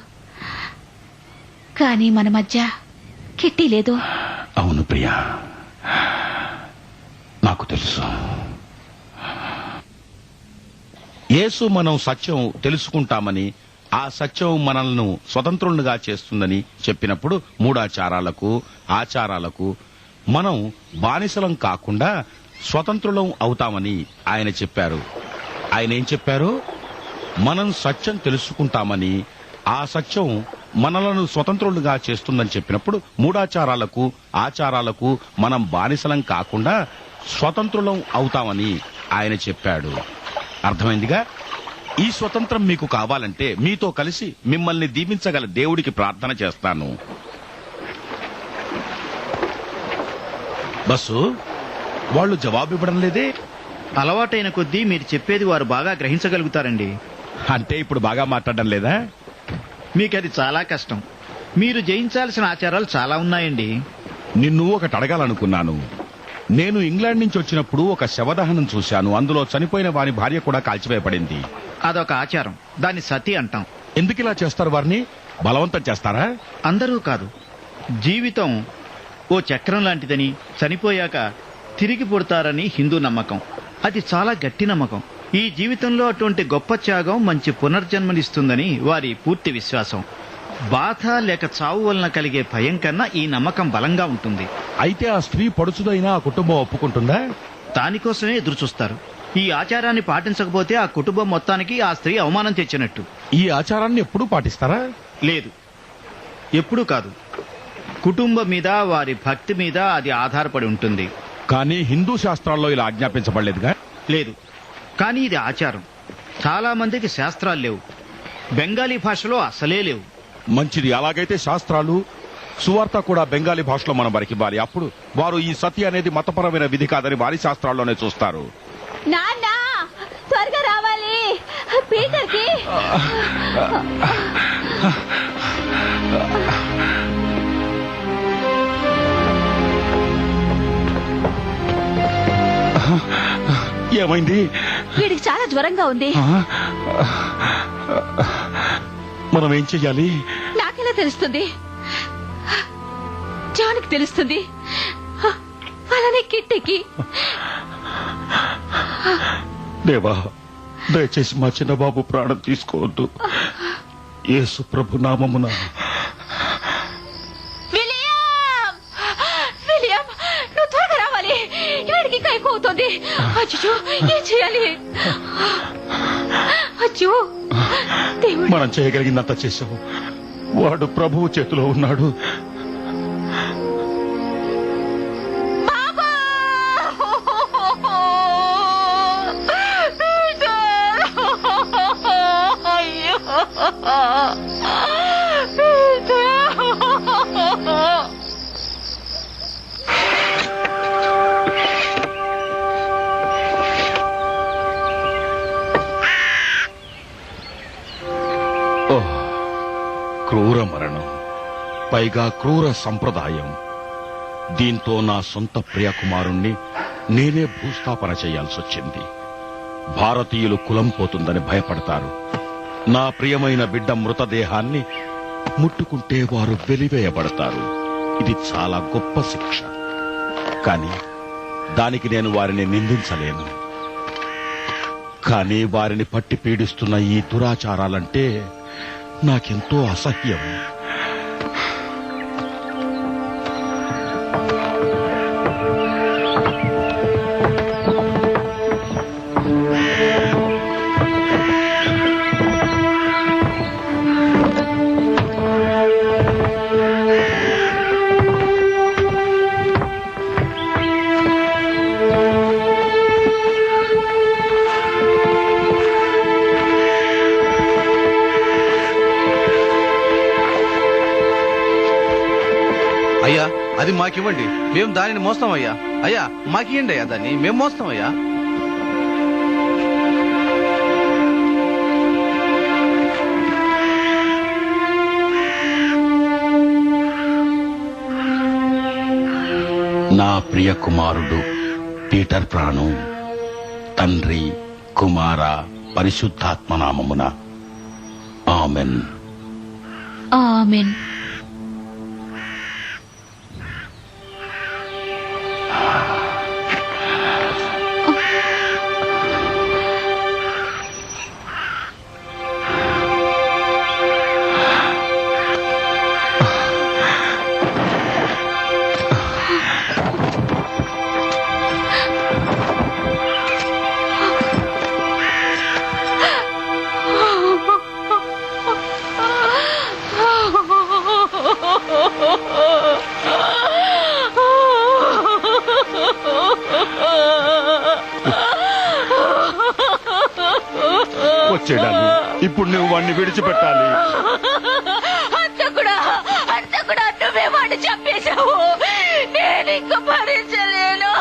కానీ మన మధ్య కిట్టి లేదు. అవును ప్రియా, నాకు తెలుసు. యేసు మనం సత్యం తెలుసుకుంటామని, ఆ సత్యం మనల్ని స్వతంత్రులుగా చేస్తుందని చెప్పినప్పుడు 3 ఆచారాలకు మనం బానిసలం కాకుండా స్వతంత్రులం అవుతామని ఆయన చెప్పారు. ఆయన ఏం చెప్పారు? మనం సత్యం తెలుసుకుంటామని, ఆ సత్యం మనలను స్వతంత్రులుగా చేస్తుందని చెప్పినప్పుడు 3 ఆచారాలకు మనం బానిసలం కాకుండా స్వతంత్రులం అవుతామని ఆయన చెప్పాడు. అర్థమైందిగా? ఈ స్వతంత్రం మీకు కావాలంటే మీతో కలిసి మిమ్మల్ని దీవించగల దేవుడికి ప్రార్థన చేస్తాను. బస్సు, వాళ్ళు జవాబివ్వడం లేదే. అలవాటైన కొద్దీ మీరు చెప్పేది వారు బాగా గ్రహించగలుగుతారండి. అంటే ఇప్పుడు బాగా మాట్లాడడం లేదా? మీకది చాలా కష్టం. మీరు జయించాల్సిన ఆచారాలు చాలా ఉన్నాయండి. నిన్ను ఒకటి అడగాలనుకున్నాను. నేను ఇంగ్లాండ్ నుంచి వచ్చినప్పుడు ఒక శవదహనం చూశాను. అందులో చనిపోయిన వారి భార్య కూడా కాల్చివేయబడింది. అదొక ఆచారం. దాన్ని సతి అంటాం. ఎందుకిలా చేస్తారు? వారిని బలవంతం చేస్తారా? అందరూ కాదు. జీవితం ఓ చక్రం లాంటిదని, చనిపోయాక తిరిగి పుడతారని హిందూ నమ్మకం. అది చాలా గట్టి నమ్మకం. ఈ జీవితంలో అటువంటి గొప్ప త్యాగం మంచి పునర్జన్మనిస్తుందని వారి పూర్తి విశ్వాసం. బాధ లేక చావు వలన కలిగే భయం కన్నా ఈ నమ్మకం బలంగా ఉంటుంది. అయితే ఆ స్త్రీ పడుచుదైనా ఆ కుటుంబం ఒప్పుకుంటుందా? దానికోసమే ఎదురుచూస్తారు. ఈ ఆచారాన్ని పాటించకపోతే ఆ కుటుంబం మొత్తానికి ఆ స్త్రీ అవమానం తెచ్చినట్టు. ఈ ఆచారాన్ని ఎప్పుడూ పాటిస్తారా? లేదు, ఎప్పుడూ కాదు. కుటుంబం మీద, వారి భక్తి మీద అది ఆధారపడి ఉంటుంది. కానీ హిందూ శాస్త్రాల్లో ఇలా ఆజ్ఞాపించబడలేదుగా. లేదు, కానీ ఇది ఆచారం. చాలా మందికి శాస్త్రాలు లేవు. బెంగాలీ భాషలో అసలే లేవు. మంచిది. అలాగైతే శాస్త్రాలు, సువార్త కూడా బెంగాలీ భాషలో మనం వారికి ఇవ్వాలి. అప్పుడు వారు ఈ సతి అనేది మతపరమైన విధి కాదని వారి శాస్త్రాల్లోనే చూస్తారు. నాన్న త్వరగా రావాలి. పీటర్ కి ఏమైంది? వీడికి చాలా జ్వరంగా ఉంది. మనం ఏం చెయ్యాలి? నాకెలా తెలుస్తుంది? జానికి తెలుస్తుంది, అలానే కిట్టికి. దేవా, దయచేసి మా చిన్న బాబు ప్రాణం తీసుకోవద్దు. యేసు ప్రభు నామమున. విలియం, నువ్వు త్వరగా రావాలి. వీడికి ఇంకా ఎక్కువ అవుతుంది. అచ్చో, ఏం చేయాలి? అచ్చో, మనం చేయగలిగిందంత చేశాము. వాడు ప్రభువు చేతిలో ఉన్నాడు. క్రూర మరణం, పైగా క్రూర సంప్రదాయం. దీంతో నా సొంత ప్రియకుమారుణ్ణి నేనే భూస్థాపన చేయాల్సొచ్చింది. భారతీయులు కులం పోతుందని భయపడతారు. నా ప్రియమైన బిడ్డ మృతదేహాన్ని ముట్టుకుంటే వారు వెలివేయబడతారు. ఇది చాలా గొప్ప శిక్ష. కానీ దానికి నేను వారిని నిందించలేను. కానీ వారిని పట్టి పీడిస్తున్న ఈ దురాచారాలంటే నాకెంతో అసహ్యం. అయ్యా, అది మాకివ్వండి, మేము దానిని మోస్తామయ్యా. అయ్యా, మాకివ్వండి అయ్యా, దాన్ని మేము మోస్తామయ్యా. నా ప్రియ కుమారుడు పీటర్ ప్రాణం తండ్రి, కుమార, పరిశుద్ధాత్మనామమున ఆమెన్. ఆమెన్. వచ్చేడాలి. ఇప్పుడు నువ్వు వాడిని విడిచిపెట్టాలి. అంత కూడా నువ్వే వాడిని చంపేశావు. నేను ఇంకా భరించలేను.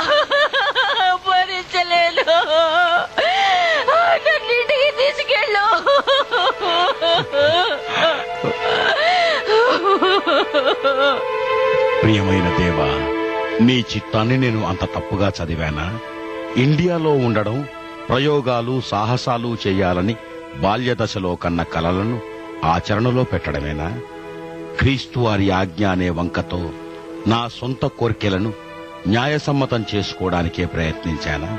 నన్నింటికి తీసుకెళ్ళు. ప్రియమైన దేవా, నీ చిత్తాన్ని నేను అంత తప్పుగా చదివానా? ఇండియాలో ఉండడం, ప్రయోగాలు, సాహసాలు చేయాలని బాల్యదశలో కన్న కలలను ఆచరణలో పెట్టడమేనా? క్రీస్తు వారి ఆజ్ఞ అనే వంకతో నా సొంత కోర్కెలను న్యాయసమ్మతం చేసుకోవడానికే ప్రయత్నించానా?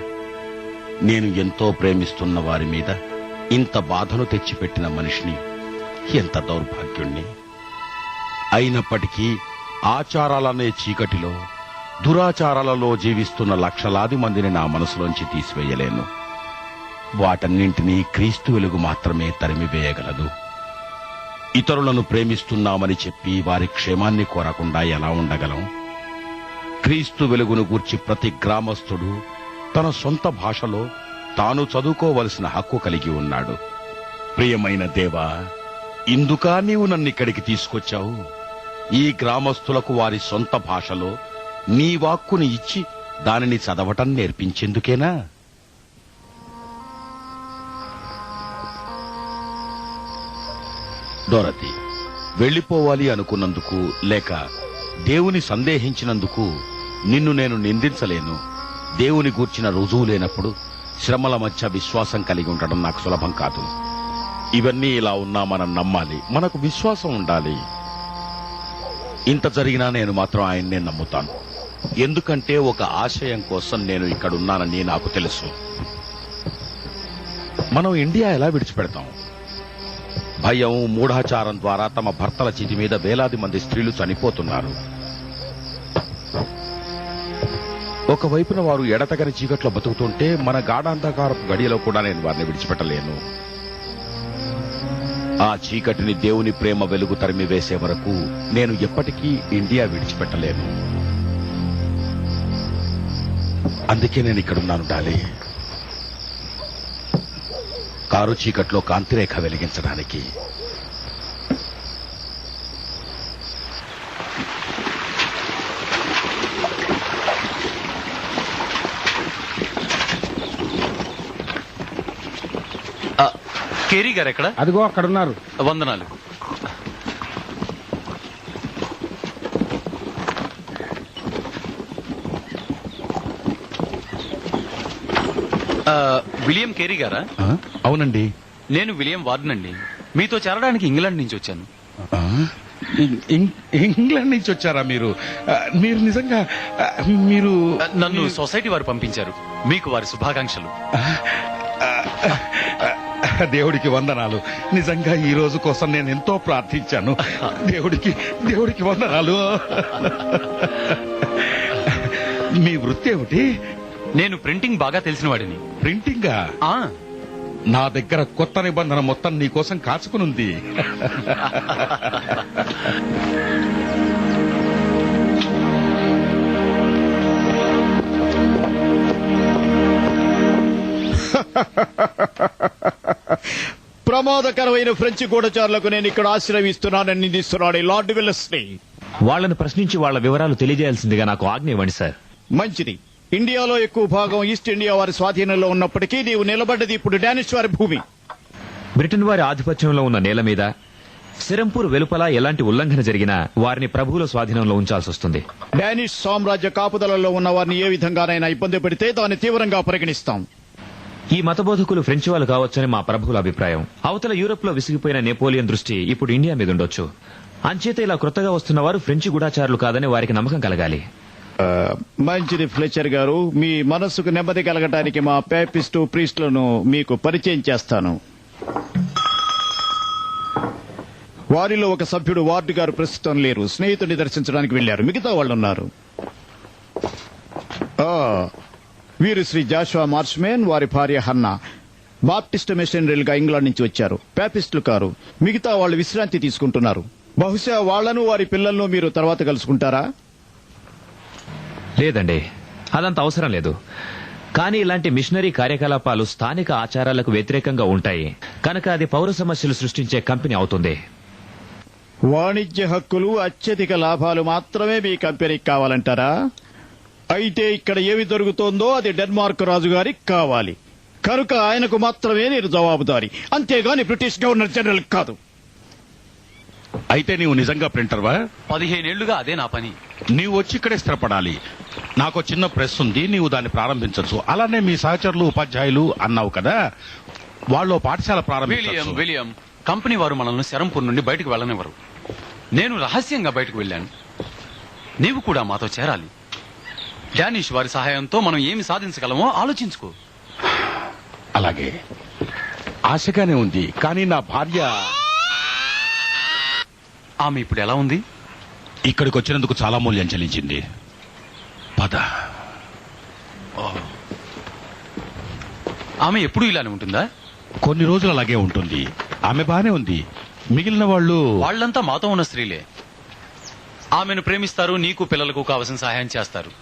నేను ఎంతో ప్రేమిస్తున్న వారి మీద ఇంత బాధను తెచ్చిపెట్టిన మనిషిని, ఎంత దౌర్భాగ్యుణ్ణి. అయినప్పటికీ ఆచారాలనే చీకటిలో, దురాచారాలలో జీవిస్తున్న లక్షలాది మందిని నా మనసులోంచి తీసివేయలేను. వాటన్నింటినీ క్రీస్తు వెలుగు మాత్రమే తరిమివేయగలదు. ఇతరులను ప్రేమిస్తున్నామని చెప్పి వారి క్షేమాన్ని కోరకుండా ఎలా ఉండగలం? క్రీస్తు వెలుగును గూర్చి ప్రతి గ్రామస్థుడు తన సొంత భాషలో తాను చదువుకోవలసిన హక్కు కలిగి ఉన్నాడు. ప్రియమైన దేవా, ఇందుకా నీవు నన్నిక్కడికి తీసుకొచ్చావు? ఈ గ్రామస్తులకు వారి సొంత భాషలో నీ వాక్కుని ఇచ్చి దానిని చదవటం నేర్పించేందుకేనా? డోరతి, వెళ్లిపోవాలి అనుకున్నందుకు లేక దేవుని సందేహించినందుకు నిన్ను నేను నిందించలేను. దేవుని గూర్చిన రుజువు లేనప్పుడు శ్రమల మధ్య విశ్వాసం కలిగి ఉండడం నాకు సులభం కాదు. ఇవన్నీ ఇలా ఉన్నా మనం నమ్మాలి, మనకు విశ్వాసం ఉండాలి. ఇంత జరిగినా నేను మాత్రం ఆయన్నే నమ్ముతాను. ఎందుకంటే ఒక ఆశయం కోసం నేను ఇక్కడున్నానని నాకు తెలుసు. మనం ఇండియా ఎలా విడిచిపెడతాం? భయం, మూఢాచారం ద్వారా తమ భర్తల చితి మీద వేలాది మంది స్త్రీలు చనిపోతున్నారు. ఒకవైపున వారు ఎడతగని చీకట్లో బతుకుతుంటే మన గాఢాంధకారపు గడియలో కూడా నేను వారిని విడిచిపెట్టలేను. ఆ చీకటిని దేవుని ప్రేమ వెలుగు తరిమి వేసే వరకు నేను ఎప్పటికీ ఇండియా విడిచిపెట్టలేను. అందుకే నేను ఇక్కడున్నాను డాలీ. కారు చీకట్లో కాంతిరేఖ వెలిగించడానికి. కేరీ గారు ఎక్కడ? అదిగో అక్కడున్నారు. వందనాలు. విలియం కేరీ గారా? అవునండి. నేను విలియం వార్డెన్ అండి. మీతో చేరడానికి ఇంగ్లాండ్ నుంచి వచ్చాను. ఇంగ్లాండ్ నుంచి వచ్చారా మీరు? మీరు నిజంగా మీరు నన్ను సొసైటీ వారు పంపించారు. మీకు వారి శుభాకాంక్షలు. దేవుడికి వందనాలు. నిజంగా ఈ రోజు కోసం నేను ఎంతో ప్రార్థించాను. దేవుడికి వందనాలు. మీ వృత్తి ఏమిటి? నేను ప్రింటింగ్ బాగా తెలిసిన వాడిని. ప్రింటింగా? నా దగ్గర కొత్త నిబంధన మొత్తం నీకోసం కాచుకునుంది. ప్రమాదకరమైన ఫ్రెంచ్ గూఢచారులకు నేను ఇక్కడ ఆశ్రయిస్తున్నానని నిందిస్తున్నాడు లార్డ్ విల్లస్ని. వాళ్ళను ప్రశ్నించి వాళ్ళ వివరాలు తెలియజేయాల్సిందిగా నాకు ఆజ్ఞ ఇవ్వండి సార్. మంచిది. ఇండియాలో ఎక్కువ భాగం ఈస్ట్ ఇండియా వారి స్వాధీనంలో ఉన్నప్పటికీ నీవు నిలబడ్డది ఇప్పుడు డానిష్ వారి భూమి. బ్రిటన్ వారి ఆధిపత్యంలో ఉన్న నేల మీద సిరంపూర్ వెలుపల ఎలాంటి ఉల్లంఘన జరిగినా వారిని ప్రభువుల స్వాధీనంలో ఉంచాల్సి వస్తుంది. డానిష్ సామ్రాజ్య కాపుదలలో ఉన్న వారిని ఏ విధంగానైనా ఇబ్బంది పెడితే దాన్ని తీవ్రంగా పరిగణిస్తాం. ఈ మతబోధకులు ఫ్రెంచ్ వాళ్ళు కావచ్చని మా ప్రభువుల అభిప్రాయం. అవతల యూరోప్ లో విసిగిపోయిన నెపోలియన్ దృష్టి ఇప్పుడు ఇండియా మీద ఉండొచ్చు. అంచేత ఇలా కొత్తగా వస్తున్న వారు ఫ్రెంచ్ గూఢచారులు కాదని వారికి నమ్మకం కలగాలి. మంచిది ఫ్లెచర్ గారు. మీ మనస్సుకు నెమ్మది కలగటానికి మా పేపిస్టు ప్రీస్టులను మీకు పరిచయం చేస్తాను. వారిలో ఒక సభ్యుడు వార్డు గారు ప్రస్తుతం లేరు. స్నేహితుడిని దర్శించడానికి వెళ్లారు. మిగతా వాళ్ళు ఉన్నారు. వీరు శ్రీ జాషువా మార్ష్మేన్, వారి భార్య హన్నా. బాప్టిస్ట్ మిషనరీలుగా ఇంగ్లాండ్ నుంచి వచ్చారు. పేపిస్టులు కారు. మిగతా వాళ్ళు విశ్రాంతి తీసుకుంటున్నారు. బహుశా వాళ్లను వారి పిల్లలను మీరు తర్వాత కలుసుకుంటారా? లేదండి, అదంత అవసరం లేదు. కానీ ఇలాంటి మిషనరీ కార్యకలాపాలు స్థానిక ఆచారాలకు వ్యతిరేకంగా ఉంటాయి కనుక అది పౌర సమస్యలు సృష్టించే కంపెనీ అవుతుంది. వాణిజ్య హక్కులు, అత్యధిక లాభాలు మాత్రమే మీ కంపెనీకి కావాలంటారా? అయితే ఇక్కడ ఏమి జరుగుతోందో అది డెన్మార్క్ రాజుగారికి కావాలి. కనుక ఆయనకు మాత్రమే నేను జవాబుదారి, అంతేగాని బ్రిటిష్ గవర్నర్ జనరల్ కాదు. అయితే నీవు నిజంగా ప్రింటర్వా? 15 ఏళ్లుగా అదే నా పని. నీవు వచ్చి ఇక్కడే స్థిరపడాలి. నాకు చిన్న ప్రెస్ ఉంది, నీవు దాన్ని ప్రారంభించచ్చు. అలానే మీ సహచరులు, ఉపాధ్యాయులు అన్నావు కదా, వాళ్ళు పాఠశాల ప్రారంభించచ్చు. విలియం, కంపెనీ వారు మనల్ని శరంపూర్ నుండి బయటకు వెళ్ళనివ్వరు. నేను రహస్యంగా బయటకు వెళ్ళాను. నీవు కూడా మాతో చేరాలి. డానిష్ వారి సహాయంతో మనం ఏమి సాధించగలమో ఆలోచించుకో. అలాగే, ఆశగానే ఉంది. కానీ నా భార్య, ఆమె ఇప్పుడు ఎలా ఉంది? ఇక్కడికి వచ్చినందుకు చాలా మూల్యం చెల్లించింది. పద. ఆమె ఎప్పుడూ ఇలానే ఉంటుందా? కొన్ని రోజులు అలాగే ఉంటుంది. ఆమె బానే ఉంది. మిగిలిన వాళ్ళంతా మాతో ఉన్న స్త్రీలే. ఆమెను ప్రేమిస్తారు, నీకు పిల్లలకు కావలసిన సహాయం చేస్తారు.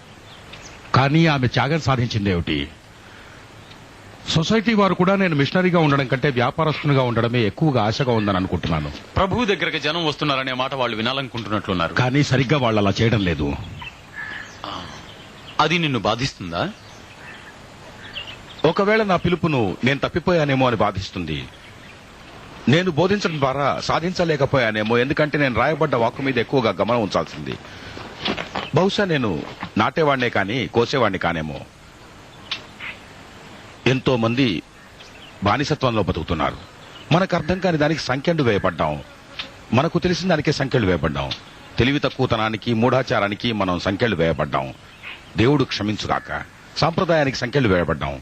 కానీ ఆమె త్యాగం సాధించిందేమిటి? సొసైటీ వారు కూడా నేను మిషనరీగా ఉండడం కంటే వ్యాపారస్తునిగా ఉండడమే ఎక్కువగా ఆశగా ఉందని అనుకుంటున్నాను. ప్రభువు దగ్గరికి జనం వస్తున్నారనే మాట వాళ్ళు వినాలనుకుంటున్నట్లున్నారు. కానీ సరిగ్గా వాళ్ళు అలా చేయడం లేదు. అది నిన్ను బాధిస్తుందా? ఒకవేళ నా పిలుపును నేను తప్పిపోయానేమో అని బాధిస్తుంది. నేను బోధించడం ద్వారా సాధించలేకపోయానేమో, ఎందుకంటే నేను రాయబడ్డ వాక్కు మీద ఎక్కువగా గమనం ఉంచాల్సింది. బహుశా నేను నాటేవాడినే కానీ కోసేవాడిని కానేమో. ఎంతో మంది బానిసత్వంలో బతుకుతున్నారు. మనకు అర్థం కాని దానికి సంఖ్యలు వేయబడ్డాం. మనకు తెలిసిన దానికే సంఖ్యలు వేయబడ్డాం. తెలివి తక్కువతనానికి, మూఢాచారానికి మనం సంఖ్యలు వేయబడ్డాం. దేవుడు క్షమించుగాక. సాంప్రదాయానికి సంఖ్యలు వేయబడ్డాం.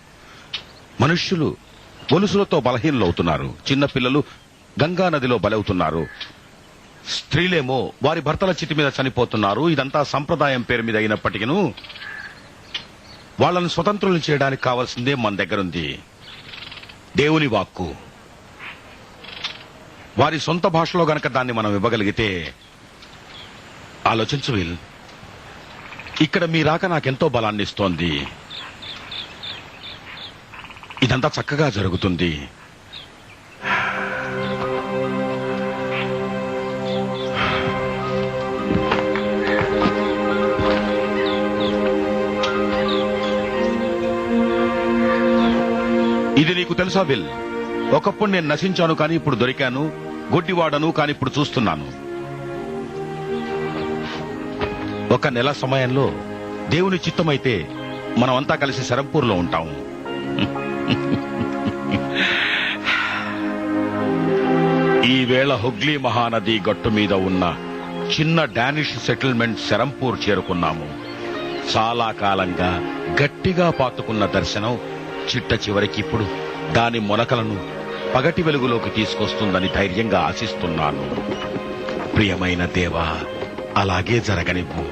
మనుష్యులు గొలుసులతో బలహీనలవుతున్నారు. చిన్నపిల్లలు గంగా నదిలో బలవుతున్నారు. స్త్రీలేమో వారి భర్తల చితి మీద చనిపోతున్నారు. ఇదంతా సంప్రదాయం పేరు మీద అయినప్పటికీ వాళ్ళను స్వతంత్రులు చేయడానికి కావాల్సిందే మన దగ్గరుంది, దేవుని వాక్కు. వారి సొంత భాషలో గనక దాన్ని మనం ఇవ్వగలిగితే, ఆలోచించు విల్, ఇక్కడ మీ రాక నాకెంతో బలాన్ని ఇస్తోంది. ఇదంతా చక్కగా జరుగుతుంది. ఇది నీకు తెలుసా బిల్? ఒకప్పుడు నేను నశించాను, కానీ ఇప్పుడు దొరికాను. గుడ్డివాడను, కానీ ఇప్పుడు చూస్తున్నాను. ఒక నెల సమయంలో దేవుని చిత్తమైతే మనమంతా కలిసి శరంపూర్లో ఉంటాము. ఈవేళ హుగ్లీ మహానది గట్టు మీద ఉన్న చిన్న డానిష్ సెటిల్మెంట్ శరంపూర్ చేరుకున్నాము. చాలా కాలంగా గట్టిగా పాతుకున్న దర్శనం చిట్ట చివరికి ఇప్పుడు దాని మొలకలను పగటి వెలుగులోకి తీసుకొస్తుందని ధైర్యంగా ఆశిస్తున్నాను. ప్రియమైన దేవా, అలాగే జరగనివ్వు.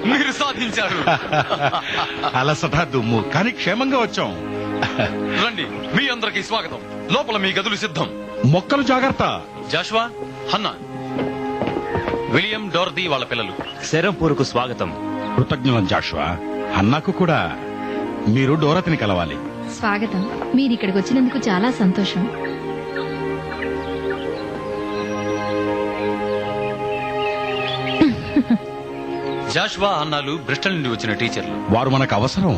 మీరు సాధించారు. అలసట దుమ్ము, కానీ క్షేమంగా వచ్చాం. రండి, మీ అందరికీ స్వాగతం. లోపల మీ గదులు సిద్ధం. మొక్కలు జాగ్రత్త. జాషువా, హన్నా, విలియం, డోర్దీ వాళ్ళ పిల్లలు. శరంపూర్కు స్వాగతం. కృతజ్ఞులం జాషువా. హన్నాకు కూడా మీరు డోరతిని కలవాలి. స్వాగతం. మీరు ఇక్కడికి వచ్చినందుకు చాలా సంతోషం. జాషువా, అన్నాలు బ్రిస్టల్ నుండి వచ్చిన టీచర్లు. వారు మనకు అవసరం.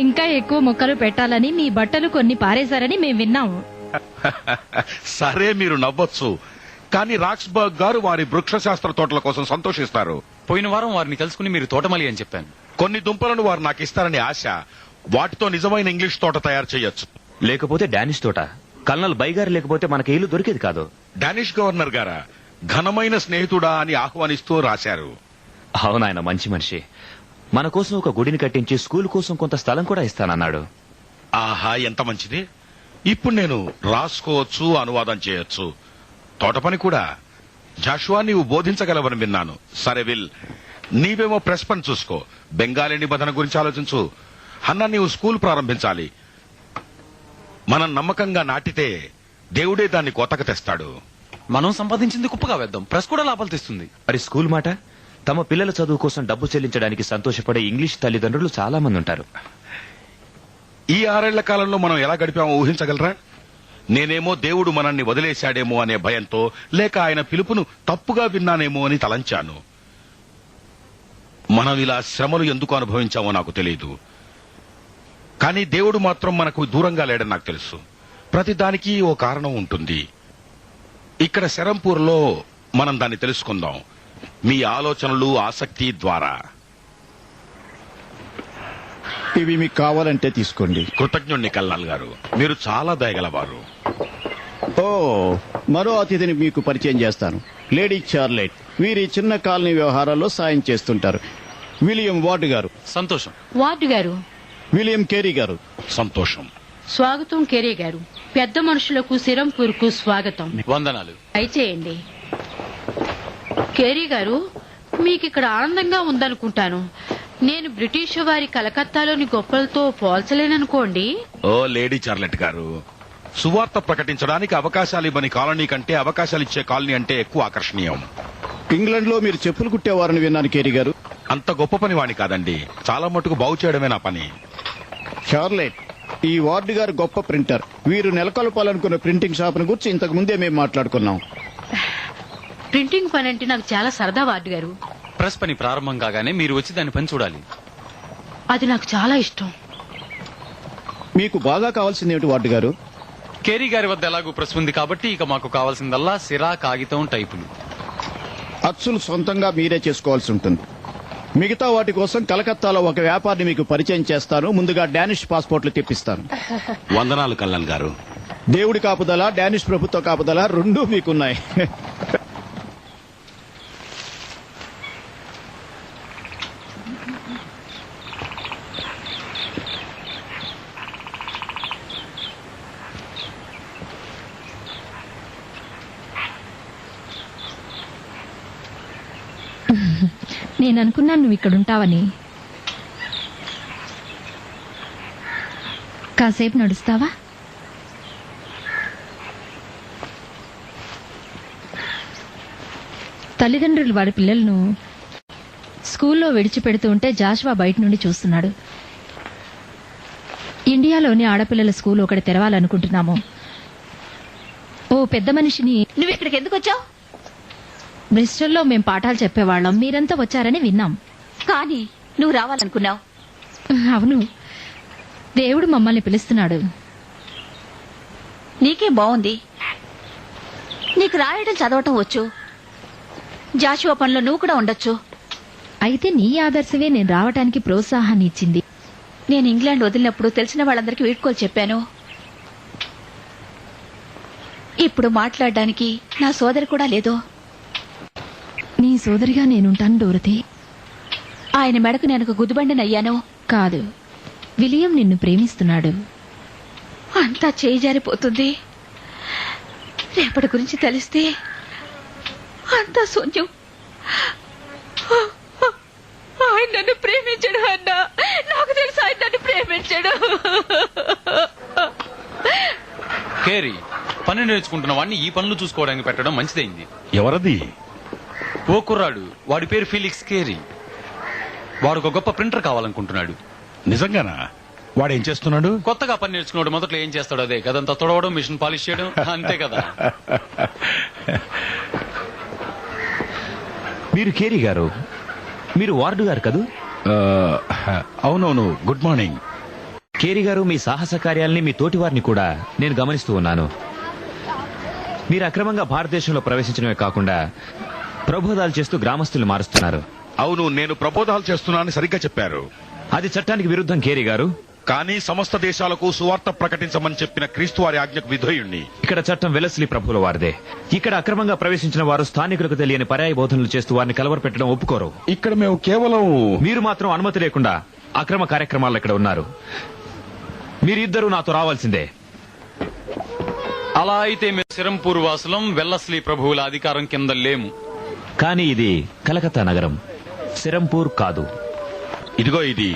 ఇంకా ఎక్కువ మొక్కలు పెట్టాలని మీ బట్టలు కొన్ని పారేశారని మేము విన్నాము. సరే, మీరు నవ్వచ్చు, కానీ రాక్స్బర్గ్ గారు వారి వృక్షశాస్త్ర తోటల కోసం సంతోషిస్తారు. పోయిన వారం వారిని కలుసుకుని మీరు తోటమలి అని చెప్పాను. కొన్ని దుంపలను వారు నాకు ఇస్తారని ఆశ. వాటితో నిజమైన ఇంగ్లీష్ తోట తయారు చేయొచ్చు. లేకపోతే డానిష్ తోట. కల్నల్ బైగారు లేకపోతే మనకి ఇల్లు దొరికేది కాదు. డానిష్ గవర్నర్ గారా ఘనమైన స్నేహితుడా అని ఆహ్వానిస్తూ రాశారు. అవునాయన మంచి మనిషి. మన కోసం ఒక గుడిని కట్టించి స్కూల్ కోసం కొంత స్థలం కూడా ఇస్తానన్నాడు. ఆహా, ఎంత మంచిది. ఇప్పుడు నేను రాసుకోవచ్చు, అనువాదం చేయొచ్చు, తోట పని కూడా. జాషువా, నీవు బోధించగలవని విన్నాను. సరే విల్, నీవేమో ప్రెస్ పని చూసుకో. బెంగాలీ నిబంధన గురించి ఆలోచించు. హన్నా, నీవు స్కూల్ ప్రారంభించాలి. మనం నమ్మకంగా నాటితే దేవుడే దాన్ని కోతకు తెస్తాడు. మనం సంపాదించింది కుప్పగా వేద్దాం, ప్రెస్ కూడా లాభాలు తెస్తుంది. మరి స్కూల్ మాట? తమ పిల్లల చదువు కోసం డబ్బు చెల్లించడానికి సంతోషపడే ఇంగ్లీష్ తల్లిదండ్రులు చాలా మంది ఉంటారు. ఈ 6 ఏళ్ల కాలంలో మనం ఎలా గడిపామో ఊహించగలరా? నేనేమో దేవుడు మనల్ని వదిలేశాడేమో అనే భయంతో, లేక ఆయన పిలుపును తప్పుగా విన్నానేమో అని తలంచాను. మనం ఇలా శ్రమలు ఎందుకు అనుభవించామో నాకు తెలియదు, కానీ దేవుడు మాత్రం మనకు దూరంగా లేడని నాకు తెలుసు. ప్రతిదానికి ఓ కారణం ఉంటుంది. ఇక్కడ శరంపూర్లో మనం దాన్ని తెలుసుకుందాం, మీ ఆలోచనలు, ఆసక్తి ద్వారా. ఇవి మీకు కావాలంటే తీసుకోండి. కృతజ్ఞుణ్ణి కల్నాల్ గారు, మీరు చాలా దయగలవారు. ఓ, మరో అతిథిని మీకు పరిచయం చేస్తాను. Lady Charlotte. వీరి చిన్న కాలనీ వ్యవహారాల్లో సాయం చేస్తుంటారు. విలియం వార్డ్ గారు. సంతోషం. వార్డు గారు. విలియం కేరీ గారు. సంతోషం. స్వాగతం కేరీ గారు. పెద్ద మనుషులకు సిరంపూర్కు స్వాగతం. వందనాలు. దయచేయండి. కేరీ గారు, మీకు ఇక్కడ ఆనందంగా ఉందనుకుంటాను. నేను బ్రిటిష్ వారి కలకత్తాలోని గొప్పలతో పోల్చలేననుకోండి. ఓ లేడీ చార్లెట్ గారు, సువార్త ప్రకటించడానికి అవకాశాలు ఇవ్వని కాలనీ కంటే అవకాశాలు ఇచ్చే కాలనీ అంటే ఎక్కువ ఆకర్షణీయం. ఇంగ్లాండ్ లో మీరు చెప్పులు కుట్టేవారని విన్నాను కేరీ గారు. అంత గొప్ప పని వాణి కాదండి, చాలా మటుకు బాగు చేయడమే నా పని. చార్లెట్, ఈ వార్డు గారు గొప్ప ప్రింటర్. వీరు నెలకొల్పాలనుకున్న ప్రింటింగ్ షాప్ గురించి ఇంతకు ముందే మేము మాట్లాడుకున్నాం. ప్రింటింగ్ పని అంటే నాకు చాలా సరదా వార్డు గారు. ప్రెస్ పని ప్రారంభం కాగానే మీరు వచ్చి దాని పని చూడాలి. అది నాకు చాలా ఇష్టం. మీకు బాగా కావాల్సింది ఏమిటి వార్డు గారు? కేరీ గారి వద్ద ఎలాగూ ప్రెస్ ఉంది కాబట్టి ఇక మాకు కావాల్సిందల్లా సిరా, కాగితం, టైపులు. అచ్చులు సొంతంగా మీరే చేసుకోవాల్సి ఉంటుంది. మిగతా వాటి కోసం కలకత్తాలో ఒక వ్యాపారిని మీకు పరిచయం చేస్తాను. ముందుగా డానిష్ పాస్పోర్ట్లు తెప్పిస్తాను. వందనాలు కల్లన్ గారు. దేవుడి కాపుదల, డానిష్ ప్రభుత్వ కాపుదల రెండూ మీకున్నాయి. నేననుకున్నాను నువ్వు ఇక్కడుంటావని. కాసేపు నడుస్తావా? తల్లిదండ్రులు వాడి పిల్లలను స్కూల్లో విడిచిపెడుతూ ఉంటే జాషువా బయట నుండి చూస్తున్నాడు. ఇండియాలోని ఆడపిల్లల స్కూల్ ఒకటి తెరవాలనుకుంటున్నాము. ఓ పెద్ద మనిషిని. నువ్వు ఇక్కడికి ఎందుకు వచ్చావు? బ్రిస్టల్లో మేం పాఠాలు చెప్పేవాళ్ళం, మీరంతా వచ్చారని విన్నాం. కానీ నువ్వు రావాలనుకున్నావు. అవును, దేవుడు మమ్మల్ని పిలుస్తున్నాడు. నీకేం బాగుంది, నీకు రాయడం చదవటం వచ్చు. జాషువా పనిలో నువ్వు కూడా ఉండొచ్చు. అయితే నీ ఆదర్శవే నేను రావటానికి ప్రోత్సాహాన్ని ఇచ్చింది. నేను ఇంగ్లాండ్ వదిలినప్పుడు తెలిసిన వాళ్ళందరికీ వీడ్కోలు చెప్పాను. ఇప్పుడు మాట్లాడడానికి నా సోదరి కూడా లేదు. నీ సోదరిగా నేనుంటాను డోరతి. ఆయన మెడకు నేను ఒక గుదిబండినయ్యాను. కాదు, విలియం నిన్ను ప్రేమిస్తున్నాడు. అంతా చేయి జారిపోతుంది. రేపటి గురించి తెలిస్తే అంతా శూన్యం. ఆయన నన్ను ప్రేమించడు అన్నా. నాకు తెలుసు ఆయన నన్ను ప్రేమించడు. కేరీ, పని నేర్చుకుంటున్న వాడిని ఈ పనులు చూసుకోవడానికి పెట్టడం మంచిదైంది. ఎవరది? ఓ కుర్రాడు, వాడి పేరు ఫీలిక్స్ కేరీ. వాడు ఒక గొప్ప ప్రింటర్ కావాలనుకుంటున్నాడు. నిజంగానా? వాడేం చేస్తున్నాడు? కొత్తగా పని నేర్చుకున్నాడు. మొదట్లో ఏం చేస్తాడు అదే కదంతా తొడవడం, మిషన్ పాలిష్ చేయడం, అంతే కదా. మీరు కేరీ గారు, మీరు వార్డు గారు కదూ? అవునవును. Good morning. కేరీ గారు, మీ సాహస కార్యాలని, మీ తోటి వారిని కూడా నేను గమనిస్తూ ఉన్నాను. మీరు అక్రమంగా భారతదేశంలో ప్రవేశించడమే కాకుండా ప్రబోధాలు చేస్తూ గ్రామస్తుల్ని మారుస్తున్నారు. అవును, నేను ప్రబోధాలు చేస్తున్నానని సరిగ్గా చెప్పారు. అది చట్టానికి విరుద్ధం కేరీ గారు. కానీ సమస్త దేశాలకు సువార్త ప్రకటించమని చెప్పిన క్రీస్తు వారి ఆజ్ఞకు విధేయుణ్ణి. ఇక్కడ చట్టం వెలస్లీ ప్రభువుల వారిదే. ఇక్కడ అక్రమంగా ప్రవేశించిన వారు స్థానికులకు తెలియని పర్యాయ బోధనలు చేస్తూ వారిని కలవరపెట్టడం ఒప్పుకోరు. ఇక్కడ మేము కేవలం మీరు మాత్రం అనుమతి లేకుండా అక్రమ కార్యక్రమాలు ఇక్కడ ఉన్నారు. మీరిద్దరూ నాతో రావాల్సిందే. అలా అయితే మేము సిరంపూర్ వాసులం, వెల్లస్లీ ప్రభువుల అధికారం కింద లేము. కానీ ఇది కలకత్తా నగరం, సిరంపూర్ కాదు. ఇదిగో ఇది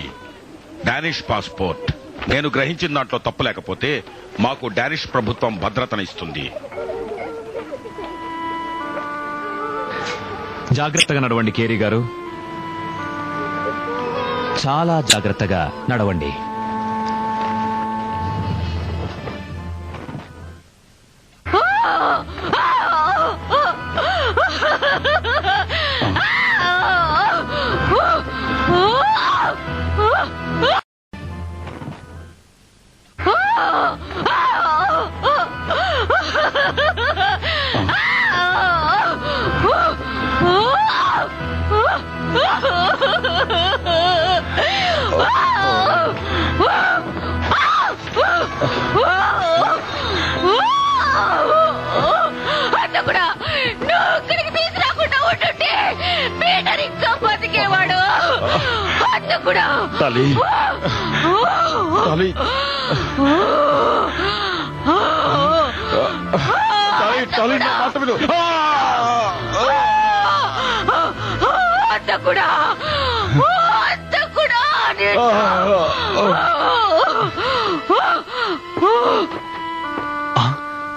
డానిష్ పాస్పోర్ట్. నేను గ్రహించిన దాంట్లో తప్పు లేకపోతే మాకు డానిష్ ప్రభుత్వం భద్రతనిస్తుంది. జాగ్రత్తగా నడవండి కేరీ గారు, చాలా జాగ్రత్తగా నడవండి. కూడా నువ్వు ఇక్కడికి తీసుకురాకుండా ఉంటుంటే పీటర్ ఇంకా బతికేవాడు. అంత కూడా తల్లి తల్లి తల్లి నా మాట విను. అంత కూడా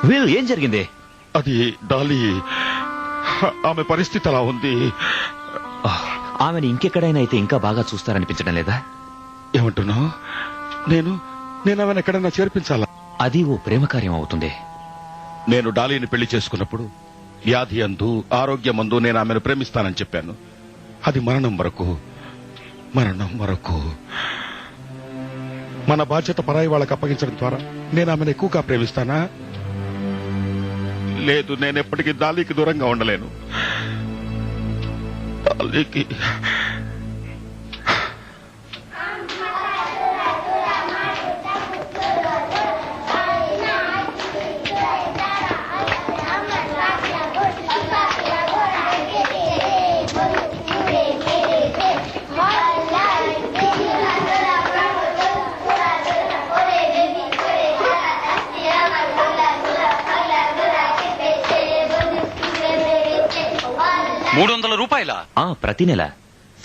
విల్, ఏం జరిగింది? అది డాలీ, ఆమె పరిస్థితి అలా ఉంది. ఆమెను ఇంకెక్కడైనా అయితే ఇంకా బాగా చూస్తారనిపించడం లేదా? ఏమంటున్నావు? నేను ఆమెను ఎక్కడైనా చేర్పించాలా? అది ఓ ప్రేమ కార్యం అవుతుంది. నేను డాలీని పెళ్లి చేసుకున్నప్పుడు వ్యాధి అందు ఆరోగ్యమందు నేను ఆమెను ప్రేమిస్తానని చెప్పాను. అది మరణం వరకు. మన బాధ్యత పరాయి వాళ్ళకి అప్పగించడం ద్వారా నేను ఆమెను ఎక్కువగా ప్రేమిస్తానా? లేదు, నేను ఎప్పటికీ డాలీకి దూరంగా ఉండలేను. డాలీకి రూపాయల ప్రతి నెల.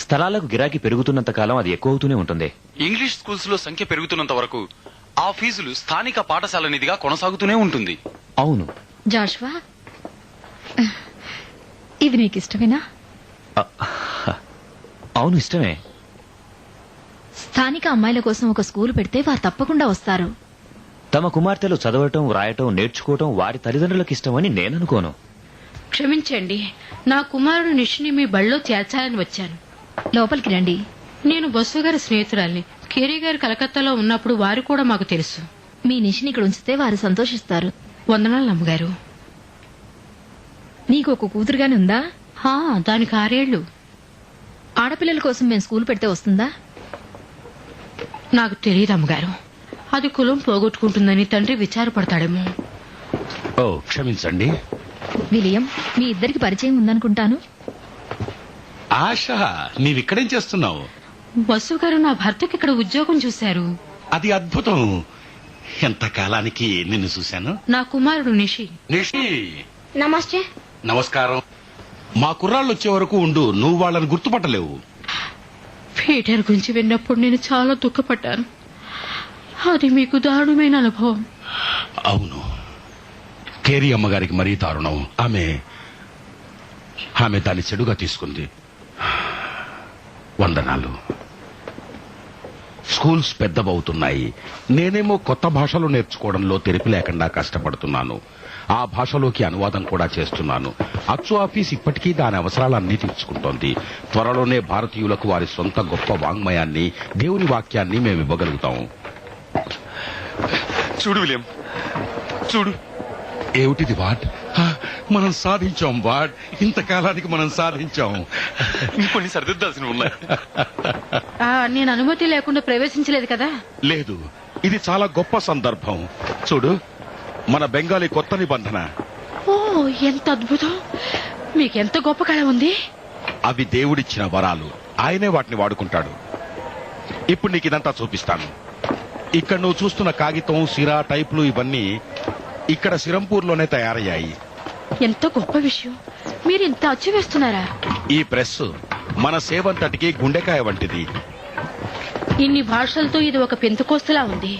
స్థలాలకు గిరాకీ పెరుగుతున్నంత కాలం అది ఎక్కువ అవుతూనే ఉంటుంది. ఇంగ్లీష్ స్కూల్స్ లో సంఖ్య పెరుగుతున్నంత వరకు ఆ ఫీజులు స్థానిక పాఠశాల నిధిగా కొనసాగుతూనే ఉంటుంది. అవును. జాషువా, ఇది నీకు ఇష్టమేనా? అవును, ఇష్టమే. స్థానిక అమ్మాయిల కోసం ఒక స్కూల్ పెడితే వారు తప్పకుండా వస్తారు. తమ కుమార్తెలు చదవటం, రాయటం, నేర్చుకోవటం వారి తల్లిదండ్రులకు ఇష్టమని నేననుకోను. క్షమించండి, నా కుమారుడు నిష్ని మీ బళ్ళో చేర్చాలని వచ్చాను. లోపలికి రండి. నేను బస్సు గారి స్నేహితురాల్ని. కేరీ గారు కలకత్తాలో ఉన్నప్పుడు వారు కూడా మాకు తెలుసు. మీ నిష్ని ఇక్కడ ఉంచితే వారు సంతోషిస్తారు. వందనాలు అమ్మగారు. నీకు ఒక కూతురుగానే ఉందా? దానికి 6 ఏళ్లు. ఆడపిల్లల కోసం మేము స్కూల్ పెడితే వస్తుందా? నాకు తెలియదు అమ్మగారు. అది కులం పోగొట్టుకుంటుందని తండ్రి విచారపడతాడేమో. ఓ, క్షమించండి. విలియం, మీ ఇద్దరికి పరిచయం ఉందనుకుంటాను. ఆశ, నీవిక్కడేం చేస్తున్నావు? బస్సు గారు నా భర్తకి ఇక్కడ ఉద్యోగం చూశారు. అది అద్భుతం. ఎంతకాలానికి నిన్ను చూశాను. నా కుమారుడు నిషి. నమస్తే. నమస్కారం. మా కుర్రాళ్ళు వచ్చే వరకు ఉండు. నువ్వు వాళ్ళని గుర్తుపట్టలేవు. పీటర్ గురించి విన్నప్పుడు నేను చాలా దుఃఖపడ్డాను. అది మీకు దారుణమైన అనుభవం. అవును, కేరీ అమ్మగారికి మరీ దారుణం. ఆమె దాన్ని చెడుగా తీసుకుంది. వందనాలు. స్కూల్స్ పెద్దవవుతున్నాయి. నేనేమో కొత్త భాషలు నేర్చుకోవడంలో తెరిపి లేకుండా కష్టపడుతున్నాను. ఆ భాషలోకి అనువాదం కూడా చేస్తున్నాను. అచ్చు ఆఫీస్ ఇప్పటికీ దాని అవసరాలన్నీ తీర్చుకుంటోంది. త్వరలోనే భారతీయులకు వారి సొంత గొప్ప వాంగ్మయాన్ని, దేవుని వాక్యాన్ని మేము ఇవ్వగలుగుతాం. చూడు విలియం, చూడు. ఏమిటిది వాట్? మనం సాధించాం వాట్. ఇంతకాలానికి మనం సాధించాం. కొన్ని సరిదిద్దాల్సిన ఉన్నాయి. నేను అనుమతి లేకుండా ప్రవేశించలేదు కదా? లేదు, ఇది చాలా గొప్ప సందర్భం. చూడు, మన బెంగాలీ కొత్త నిబంధన. ఓ, ఎంత అద్భుతం. మీకెంత గొప్ప కళ ఉంది. అవి దేవుడిచ్చిన వరాలు. ఆయనే వాటిని వాడుకుంటాడు. ఇప్పుడు నీకు ఇదంతా చూపిస్తాను. ఇక్కడ నువ్వు చూస్తున్న కాగితం, సిరా, టైపులు ఇవన్నీ ఇక్కడ సిరంపూర్లోనే తయారయ్యాయి. ఎంత గొప్ప విషయం. మీరు ఇంత అచ్చు వేస్తున్నారా? ఈ ప్రెస్ మన సేవంతటికి గుండెకాయ వంటిది. ఇన్ని భాషలతో ఇది ఒక పెంతుకోస్తలా ఉంది.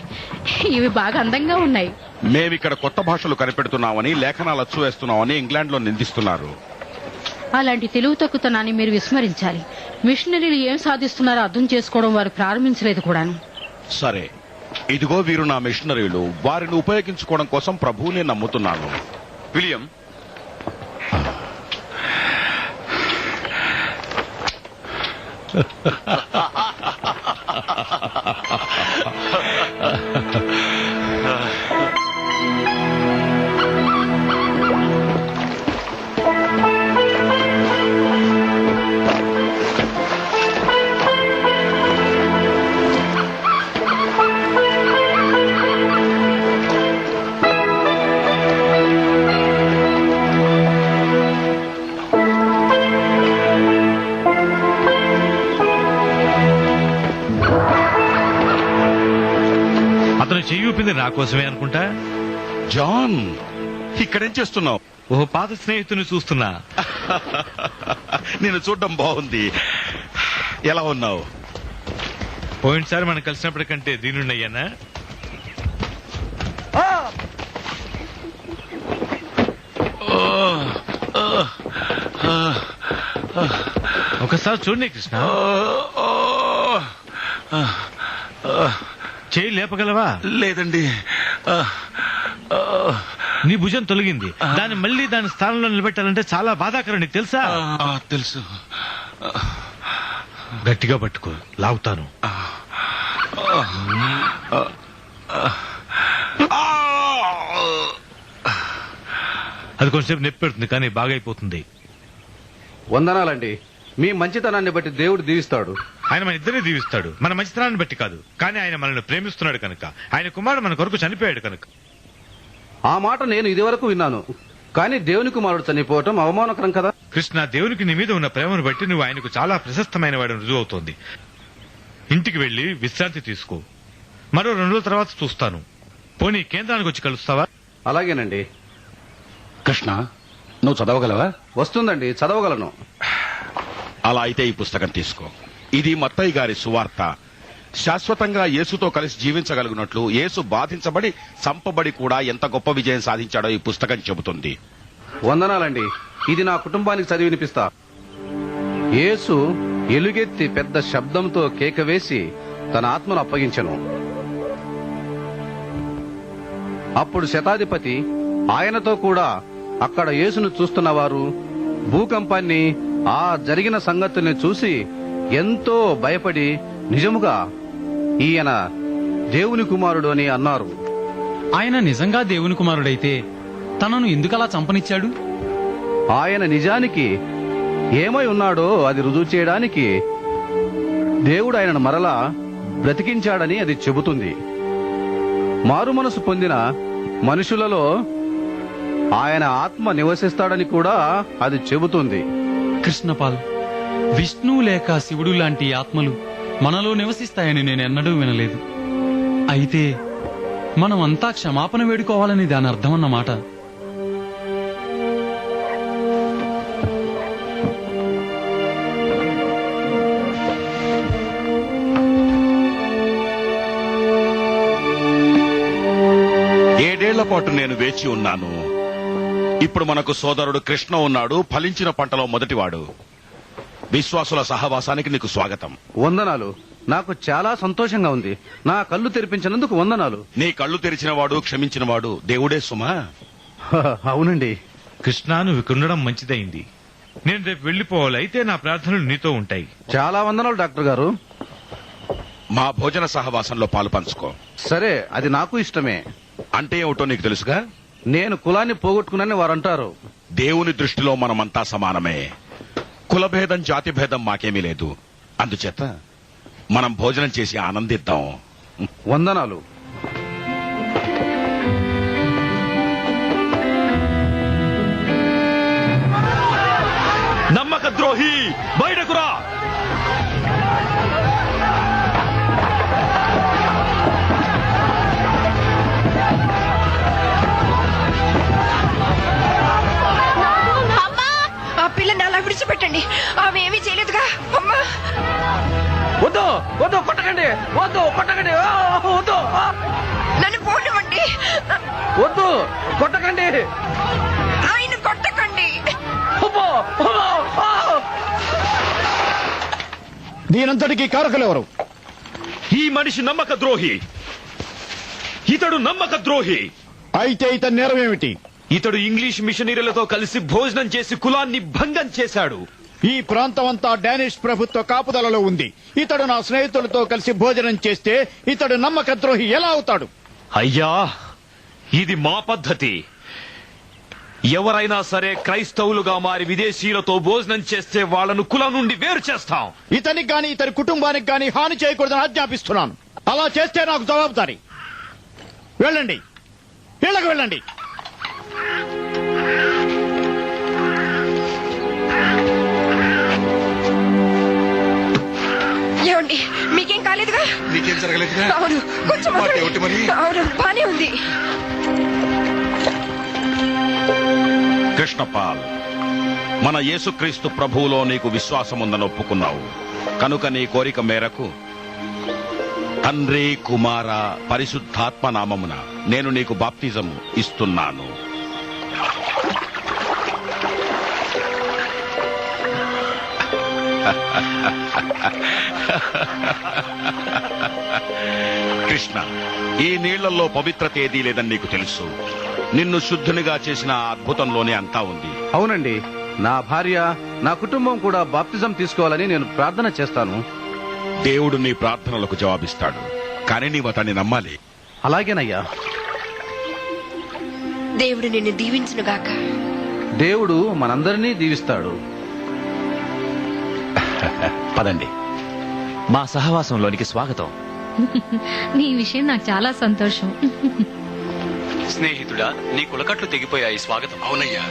ఇవి బాగా అందంగా ఉన్నాయి. మేమిక్కడ కొత్త భాషలు కనిపెడుతున్నామని, లేఖనాలు అచ్చు వేస్తున్నామని ఇంగ్లాండ్ లో నిందిస్తున్నారు. అలాంటి తెలుగు తక్కువతనాన్ని మీరు విస్మరించాలి. మిషనరీలు ఏం సాధిస్తున్నారో అర్థం చేసుకోవడం వారు ప్రారంభించలేదు కూడాను. సరే, ఇదిగో వీరు నా మిషనరీలు. వారిని ఉపయోగించుకోవడం కోసం ప్రభువుని నమ్ముతున్నాను. విలియం, అతను చెయ్యి ఊపింది నా కోసమే అనుకుంటా. జాన్, ఇక్కడేం చేస్తున్నావు? ఓ పాత స్నేహితుని చూస్తున్నా. నేను చూడడం బాగుంది. ఎలా ఉన్నావు? పోయినసారి మనం కలిసినప్పటికంటే దీనున్నయ్యానా? ఒకసారి చూడండి కృష్ణ, చేయి లేపగలవా? లేదండి. నీ భుజం తొలగింది, దాన్ని మళ్ళీ దాని స్థానంలో నిలబెట్టాలంటే చాలా బాధాకరం, నీకు తెలుసా? తెలుసు. గట్టిగా పట్టుకో, లాగుతాను. అది కొంచెంసేపు నొప్పి పెడుతుంది, కానీ బాగా అయిపోతుంది. వందనాలండి. మీ మంచితనాన్ని బట్టి దేవుడు దీవిస్తాడు. ఆయన మన ఇద్దరిని దీవిస్తాడు, మన మంచితనాన్ని బట్టి కాదు. కానీ ఆయన మనల్ని ప్రేమిస్తున్నాడు కనుక, ఆయన కుమారుడు మన కొరకు చనిపోయాడు కనుక. ఆ మాట నేను ఇదివరకు విన్నాను, కానీ దేవుని కుమారుడు చనిపోవటం అవమానకరం కదా. కృష్ణ, దేవునికి నీ మీద ఉన్న ప్రేమను బట్టి నువ్వు ఆయనకు చాలా ప్రశస్తమైన వాడిని రుజువు అవుతోంది. ఇంటికి వెళ్లి విశ్రాంతి తీసుకో. మరో 2 రోజుల తర్వాత చూస్తాను. పోనీ కేంద్రానికి వచ్చి కలుస్తావా? అలాగేనండి. కృష్ణ, నువ్వు చదవగలవా? వస్తుందండి, చదవగలను. అలా అయితే ఈ పుస్తకం తీసుకో. ఇది మత్తయి గారి సువార్త. శాశ్వతంగా యేసుతో కలిసి జీవించగలిగినట్లు యేసు బాధించబడి చంపబడి కూడా ఎంత గొప్ప విజయం సాధించాడో ఈ పుస్తకం చెబుతుంది. వందనాలండి. ఇది నా కుటుంబానికి చదివి వినిపిస్తా. యేసు ఎలుగెత్తి పెద్ద శబ్దంతో కేక వేసి తన ఆత్మను అప్పగించెను. అప్పుడు శతాధిపతి ఆయనతో కూడా అక్కడ యేసును చూస్తున్న వారు భూకంపాన్ని, ఆ జరిగిన సంగతుల్ని చూసి ఎంతో భయపడి నిజముగా ఈయన దేవుని కుమారుడు అని అన్నారు. ఆయన నిజంగా దేవుని కుమారుడైతే తనను ఎందుకలా చంపనిచ్చాడు? ఆయన నిజానికి ఏమై ఉన్నాడో అది రుజువు చేయడానికి దేవుడు ఆయనను మరలా బ్రతికించాడని అది చెబుతుంది. మారు మనసు పొందిన మనుషులలో ఆయన ఆత్మ నివసిస్తాడని కూడా అది చెబుతుంది. కృష్ణపాల్, విష్ణు లేక శివుడు లాంటి ఆత్మలు మనలో నివసిస్తాయని నేనెన్నడూ వినలేదు. అయితే మనమంతా క్షమాపణ వేడుకోవాలని దాని అర్థమన్నమాట. ఏడేళ్ల పాటు నేను వేచి ఉన్నాను. ఇప్పుడు మనకు సోదరుడు కృష్ణ ఉన్నాడు, ఫలించిన పంటలో మొదటివాడు. విశ్వాసుల సహవాసానికి నీకు స్వాగతం. వందనాలు. నాకు చాలా సంతోషంగా ఉంది. నా కళ్ళు తెరిపించినందుకు వందనాలు. నీ కళ్ళు తెరిచినవాడు, క్షమించినవాడు దేవుడే సుమా. అవునండి. కృష్ణ, నువ్వు ఇక్కడ ఉండడం మంచిదైంది. నేను రేపు వెళ్లిపోవాలి. అయితే నా ప్రార్థనలు నీతో ఉంటాయి. చాలా వందనాలు డాక్టర్ గారు. మా భోజన సహవాసంలో పాలు పంచుకో. సరే, అది నాకు ఇష్టమే. అంటే ఏమిటో నీకు తెలుసుగా? నేను కులాన్ని పోగొట్టుకున్నానని వారంటారు. దేవుని దృష్టిలో మనమంతా సమానమే. కులభేదం, జాతి భేదం మాకేమీ లేదు. అందుచేత మనం భోజనం చేసి ఆనందిద్దాం. వందనాలు. నమ్మక ద్రోహి, బయటకురా! ఆ పిల్లని అలా విడిచిపెట్టండి. ఆమె ఏమీ చేయలేదుగా. అమ్మా, వద్దు వద్దు, కొట్టకండి. వద్దు కొట్టకండి. వద్దు, నన్ను పోనివ్వండి. వద్దు కొట్టకండి. ఆయన కొట్టకండి. దీనంతటికీ కారకులెవరు? ఈ మనిషి నమ్మక ద్రోహి. ఇతడు నమ్మక ద్రోహి. అయితే ఇతని నేరం ఏమిటి? ఇతడు ఇంగ్లీష్ మిషనరీలతో కలిసి భోజనం చేసి కులాన్ని భంగం చేశాడు. ఈ ప్రాంతం అంతా డానిష్ ప్రభుత్వ కాపుదలలో ఉంది. ఇతడు నా స్నేహితులతో కలిసి భోజనం చేస్తే ఇతడు నమ్మక ద్రోహి ఎలా అవుతాడు? అయ్యా, ఇది మా పద్ధతి. ఎవరైనా సరే క్రైస్తవులుగా మారి విదేశీయులతో భోజనం చేస్తే వాళ్లను కులం నుండి వేరు చేస్తాం. ఇతనికి గాని ఇతని కుటుంబానికి గాని హాని చేయకూడదని ఆజ్ఞాపిస్తున్నాను. అలా చేస్తే నాకు జవాబుదారీ. వెళ్ళండి, ఇళ్ళకు వెళ్ళండి. ఏమండి, మీకేం కాలేదుగా? నీకేం జరగలేదుగా? అవును, కొంచెం మాట ఏమిటి మరి? అవును, బానే ఉంది. కృష్ణపాల్, మన యేసుక్రీస్తు ప్రభువులో నీకు విశ్వాసముందని ఒప్పుకున్నావు కనుక నీ కోరిక మేరకు తండ్రి కుమార పరిశుద్ధాత్మ నామమున నేను నీకు బాప్తిజము ఇస్తున్నాను. కృష్ణ, ఈ నీళ్లలో పవిత్ర తేదీ లేదని నీకు తెలుసు. నిన్ను శుద్ధునిగా చేసిన ఆ అద్భుతంలోనే అంతా ఉంది. అవునండి, నా భార్య, నా కుటుంబం కూడా బాప్తిజం తీసుకోవాలని నేను ప్రార్థన చేస్తాను. దేవుడు నీ ప్రార్థనలకు జవాబిస్తాడు, కానీ నీవు అతన్ని నమ్మాలి. అలాగేనయ్యా. దేవుడు నిన్ను దీవించునుగాక. దేవుడు మనందరినీ దీవిస్తాడు. పదండి, మా సహవాసంలోనికి స్వాగతం. నీ విషయం నాకు చాలా సంతోషం. స్నేహితుడా, నీ కులకట్లు తెగిపోయాయి. స్వాగతం. అవునయ్యా.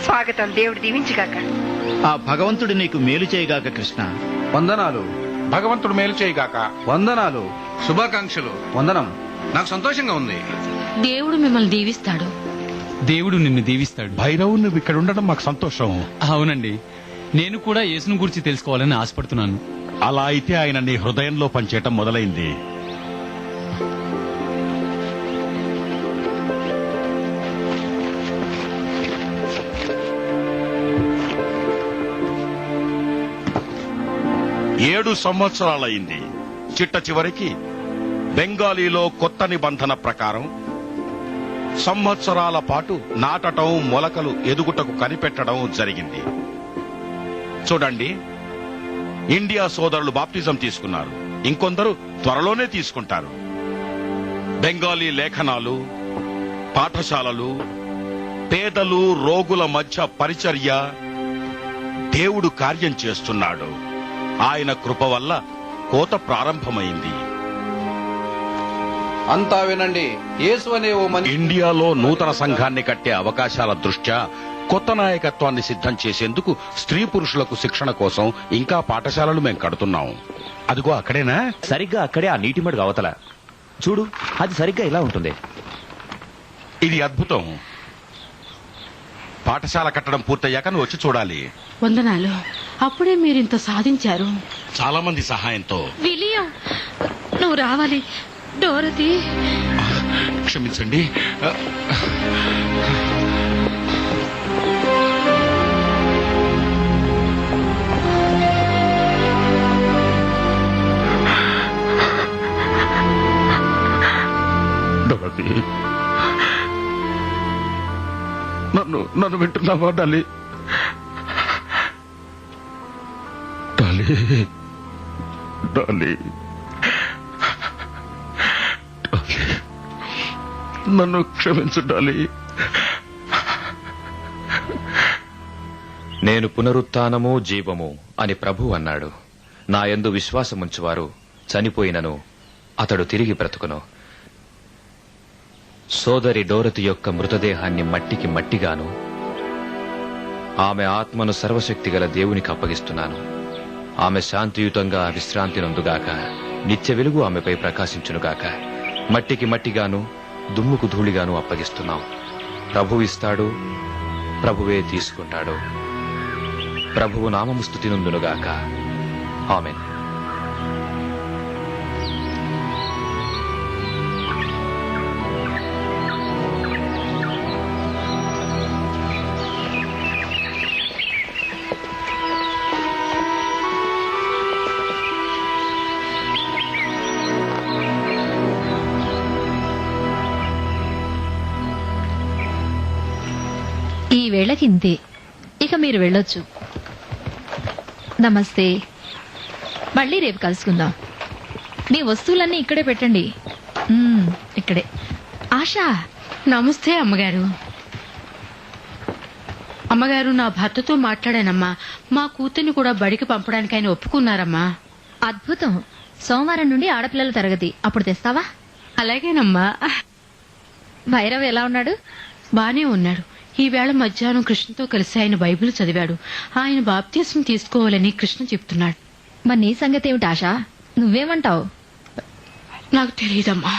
స్వాగతం. దేవుడు దీవించుగాక. ఆ భగవంతుడు నీకు మేలు చేయగాక కృష్ణ. వందనాలు. భగవంతుడు మేలు చేయగాక. వందనాలు. శుభాకాంక్షలు. వందనం. నాకు సంతోషంగా ఉంది. దేవుడు మిమ్మల్ని దీవిస్తాడు. దేవుడు నిన్ను దీవిస్తాడు. భైరవు, నువ్వు ఇక్కడ ఉండడం మాకు సంతోషం. అవునండి, నేను కూడా యేసును గురించి తెలుసుకోవాలని ఆశపడుతున్నాను. అలా అయితే ఆయన నీ హృదయంలో పనిచేయటం మొదలైంది. ఏడు సంవత్సరాలైంది. చిట్ట చివరికి బెంగాలీలో కొత్త నిబంధన ప్రకారం సంవత్సరాల పాటు నాటటం, మొలకలు ఎదుగుటకు కనిపెట్టడం జరిగింది. చూడండి, ఇండియా సోదరులు బాప్టిజం తీసుకున్నారు, ఇంకొందరు త్వరలోనే తీసుకుంటారు. బెంగాలీ లేఖనాలు, పాఠశాలలు, పేదలు, రోగుల మధ్య పరిచర్య, దేవుడు కార్యం చేస్తున్నాడు. ఆయన కృప వల్ల కోత ప్రారంభమైంది. అంతా వినండి. యేసు అనే ఓ మనిషి ఇండియాలో నూతన సంఘాన్ని కట్టే అవకాశాల దృష్ట్యా కొత్త నాయకత్వాన్ని సిద్ధం చేసేందుకు స్త్రీ పురుషులకు శిక్షణ కోసం ఇంకా పాఠశాలలు మేం కడుతున్నాం. అదిగో అక్కడేనా? సరిగ్గా అక్కడే ఆ నీటి మడుగు అవతల. చూడు, అది సరిగ్గా ఇలా ఉంటుంది. ఇది అద్భుతం. పాఠశాల కట్టడం పూర్తయ్యాక నువ్వు వచ్చి చూడాలి. వందనాలు. అప్పుడే మీరింత సాధించారు. చాలా మంది సహాయంతో. విలియం, నువ్వు రావాలి. డోరతి, క్షమించండి. డోరతి, నన్ను వింటున్నావా డాలి? డాలి, డాలి, నన్ను క్షమించు డాలి. నేను పునరుత్థానము జీవము అని ప్రభు అన్నాడు. నా యందు విశ్వాసముంచువారు చనిపోయినను అతడు తిరిగి బ్రతుకును. సోదరి డోరతి యొక్క మృతదేహాన్ని మట్టికి మట్టిగాను, ఆమె ఆత్మను సర్వశక్తిగల దేవునికి అప్పగిస్తున్నాను. ఆమె శాంతియుతంగా విశ్రాంతి నొందుగాక. నిత్య వెలుగు ఆమెపై ప్రకాశించునుగాక. మట్టికి మట్టిగాను, దుమ్ముకు ధూళిగాను అప్పగిస్తున్నాం. ప్రభువు ఇస్తాడు, ప్రభువే తీసుకుంటాడు. ప్రభువు నామము స్తుతి నొందునుగాక. ఆమేన్. ఈ వేళకింతే. ఇక మీరు వెళ్ళొచ్చు. నమస్తే. మళ్ళీ రేపు కలుసుకుందాం. మీ వస్తువులన్నీ ఇక్కడే పెట్టండి. ఇక్కడే. ఆశా, నమస్తే అమ్మగారు. అమ్మగారు, నా భర్తతో మాట్లాడానమ్మా. మా కూతుర్ని కూడా బడికి పంపడానికి ఆయన ఒప్పుకున్నారమ్మా. అద్భుతం. సోమవారం నుండి ఆడపిల్లల తరగతి. అప్పుడు తెస్తావా? అలాగేనమ్మా. భైరవ్ ఎలా ఉన్నాడు? బానే ఉన్నాడు. ఈవేళ మధ్యాహ్నం కృష్ణతో కలిసి ఆయన బైబిల్ చదివాడు. ఆయన బాప్తిస్మం తీసుకోవాలని కృష్ణ చెప్తున్నాడు. మరి నీ సంగతి ఏమిటి ఆశా? నువ్వేమంటావు? నాకు తెలియదమ్మా.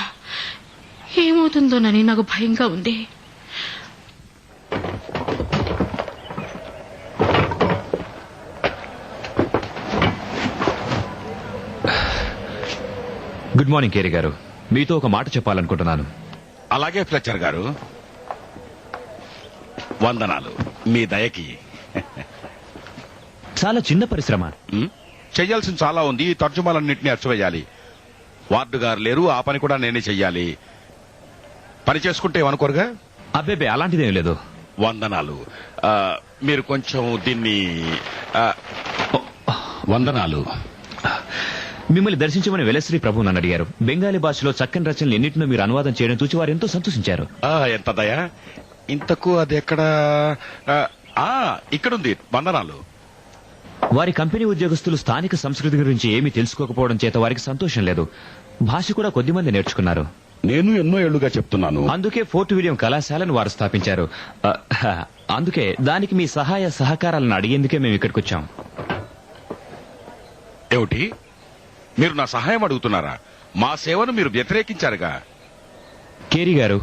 ఏమవుతుందోనని నాకు భయంగా ఉంది. గుడ్ మార్నింగ్ కేరీ గారు, మీతో ఒక మాట చెప్పాలనుకుంటున్నాను. అలాగే ఫ్లెచర్ గారు, వందనాలు మీ దయకి. చాలా చిన్న పరిశ్రమ. చెయ్యాల్సిన చాలా ఉంది. ఈ తర్జుమాలన్నింటినీ అచ్చవేయాలి. వార్డు గారు లేరు, ఆ పని కూడా నేనే చెయ్యాలి. పని చేసుకుంటే ఏమనుకోరుగా? అబ్బేబే, అలాంటిదేం లేదు. వందనాలు. మీరు కొంచెం దీన్ని వందనాలు. మిమ్మల్ని దర్శించమని వెలశ్రీ ప్రభు నన్ను అడిగారు. బెంగాలీ భాషలో చక్కని రచనలు ఎన్నింటినో మీరు అనువాదం చేయడం చూసి వారు ఎంతో సంతోషించారు. ఎంత దయా. ఇంతకు అది ఎక్కడ? ఇక్కడుంది. వందనాలు. వారి కంపెనీ ఉద్యోగస్తులు స్థానిక సంస్కృతి గురించి ఏమీ తెలుసుకోకపోవడం చేత వారికి సంతోషం లేదు. భాష కూడా కొద్దిమంది నేర్చుకున్నారు. నేను ఎన్నో ఏళ్లుగా చెప్తున్నాను. అందుకే ఫోర్ట్ విలియం కళాశాలను వారు స్థాపించారు. అందుకే దానికి మీ సహాయ సహకారాలను అడిగేందుకే మేము ఇక్కడికి వచ్చాం. ఏమిటి, మీరు నా సహాయం అడుగుతున్నారా? మా సేవను మీరు వ్యతిరేకించారుగా. కేరీ గారు,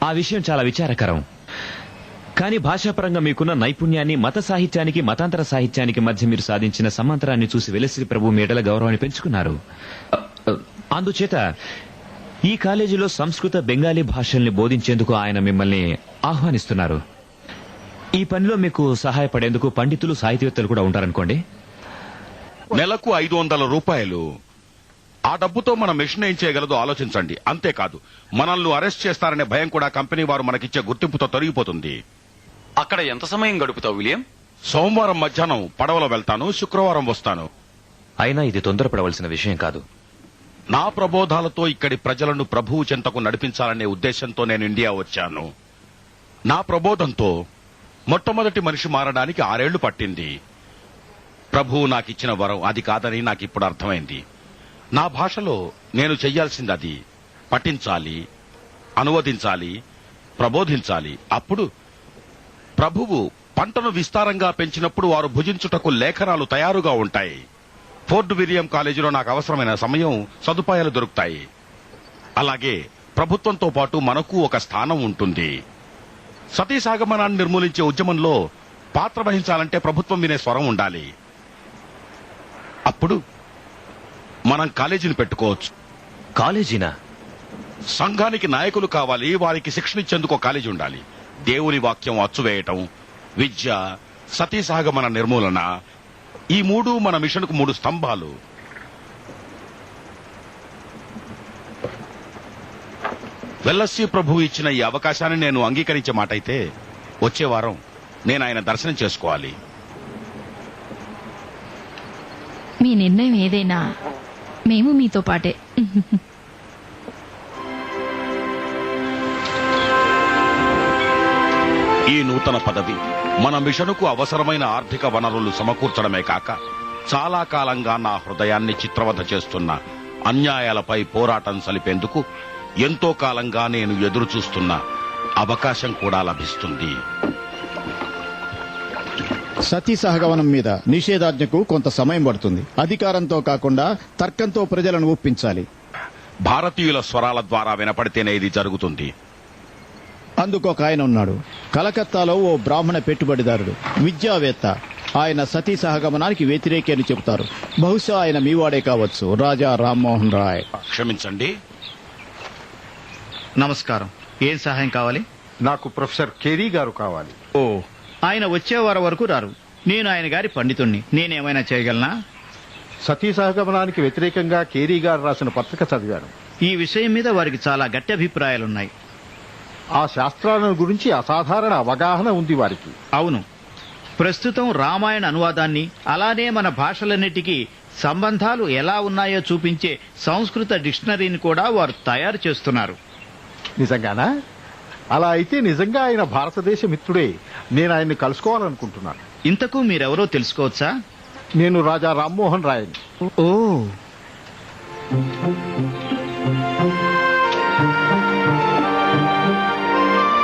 ఆ విషయం చాలా విచారకరం. కానీ భాషాపరంగా మీకున్న నైపుణ్యాన్ని మత సాహిత్యానికి మతాంతర సాహిత్యానికి మధ్య మీరు సాధించిన సమాంతరాన్ని చూసి వెలశ్రీ ప్రభు మేడల గౌరవాన్ని పెంచుకున్నారు. అందుచేత ఈ కాలేజీలో సంస్కృత బెంగాలీ భాషల్ని బోధించేందుకు ఆయన మిమ్మల్ని ఆహ్వానిస్తున్నారు. ఈ పనిలో మీకు సహాయపడేందుకు పండితులు సాహితీవేత్తలు కూడా ఉంటారనుకోండి. నెలకు 500 రూపాయలు. ఆ డబ్బుతో మన మిషన్ ఏం చేయగలదో ఆలోచించండి. అంతేకాదు, మనల్ని అరెస్ట్ చేస్తారనే భయం కూడా కంపెనీ వారు మనకిచ్చే గుర్తింపుతో తొలగిపోతుంది. అక్కడ ఎంత సమయం గడుపుతావు విలియం? సోమవారం మధ్యాహ్నం పడవలో వెళ్తాను, శుక్రవారం వస్తాను. అయినా ఇది తొందరపడవలసిన విషయం కాదు. నా ప్రబోధాలతో ఇక్కడి ప్రజలను ప్రభువు చెంతకు నడిపించాలనే ఉద్దేశంతో నేను ఇండియా వచ్చాను. నా ప్రబోధంతో మొట్టమొదటి మనిషి మారడానికి 6 ఏళ్లు పట్టింది. ప్రభువు నాకిచ్చిన వరం అది కాదని నాకిప్పుడు అర్థమైంది. నా భాషలో నేను చెయ్యాల్సింది అది. పఠించాలి, అనువదించాలి, ప్రబోధించాలి. అప్పుడు ప్రభువు పంటను విస్తారంగా పెంచినప్పుడు వారు భుజించుటకు లేఖనాలు తయారుగా ఉంటాయి. ఫోర్ట్ విలియం కాలేజీలో నాకు అవసరమైన సమయం, సదుపాయాలు దొరుకుతాయి. అలాగే ప్రభుత్వంతో పాటు మనకు ఒక స్థానం ఉంటుంది. సతీ సాగమనాన్ని నిర్మూలించే ఉద్యమంలో పాత్ర వహించాలంటే ప్రభుత్వం వినే స్వరం ఉండాలి. అప్పుడు మనం కాలేజీని పెట్టుకోవచ్చు. కాలేజీనా? సంఘానికి నాయకులు కావాలి, వారికి శిక్షణ ఇచ్చేందుకు కాలేజీ ఉండాలి. దేవుని వాక్యం అచ్చువేయటం, విద్య, సతీ సహగమన నిర్మూలన, ఈ 3 మన మిషన్కు 3 స్తంభాలు. వెల్లస్సీ ప్రభు ఇచ్చిన ఈ అవకాశాన్ని నేను అంగీకరించే మాట అయితే వచ్చే వారం నేను ఆయన దర్శనం చేసుకోవాలి. మీ నిర్ణయం ఏదైనా మేము మీతో పాటే. ఈ నూతన పదవి మన మిషనుకు అవసరమైన ఆర్థిక వనరులు సమకూర్చడమే కాక చాలా కాలంగా నా హృదయాన్ని చిత్రవధ చేస్తున్న అన్యాయాలపై పోరాటం సలిపేందుకు ఎంతో కాలంగా నేను ఎదురు చూస్తున్న అవకాశం కూడా లభిస్తుంది. సతీ సహగమనం మీద నిషేధాజ్ఞకు కొంత సమయం పడుతుంది. అధికారంతో కాకుండా తర్కంతో ప్రజలను ఒప్పించాలి. భారతీయుల స్వరాల ద్వారా వినపడితేనే ఇది జరుగుతుంది. అందుకు ఒక ఆయన ఉన్నాడు. కలకత్తాలో ఓ బ్రాహ్మణ పెట్టుబడిదారుడు, విద్యావేత్త. ఆయన సతీ సహగమనానికి వ్యతిరేకి అని చెబుతారు. బహుశా ఆయన మీవాడే కావచ్చు, రాజా రామ్మోహన్ రాయ్. క్షమించండి. నమస్కారం. ఏం సహాయం కావాలి? నాకు ప్రొఫెసర్ కేరీ గారు కావాలి. ఓ, ఆయన వచ్చే వారం వరకు రారు. నేను ఆయన గారి పండితుణ్ణి. నేనేమైనా చేయగలనా? సతీ సహగమనానికి వ్యతిరేకంగా కేరీ గారు రాసిన పత్రిక చదివాను. ఈ విషయం మీద వారికి చాలా గట్టి అభిప్రాయాలున్నాయి. ఆ శాస్త్రాలను గురించి అసాధారణ అవగాహన ఉంది వారికి. అవును, ప్రస్తుతం రామాయణ అనువాదాన్ని, అలానే మన భాషలన్నిటికీ సంబంధాలు ఎలా ఉన్నాయో చూపించే సంస్కృత డిక్షనరీని కూడా వారు తయారు చేస్తున్నారు. నిజంగానా? అలా అయితే నిజంగా ఆయన భారతదేశ మిత్రుడే. నేను ఆయన్ని కలుసుకోవాలనుకుంటున్నాను. ఇంతకు మీరెవరో తెలుసుకోవచ్చా? నేను రాజా రామ్మోహన్ రాయ్ని. ఓ,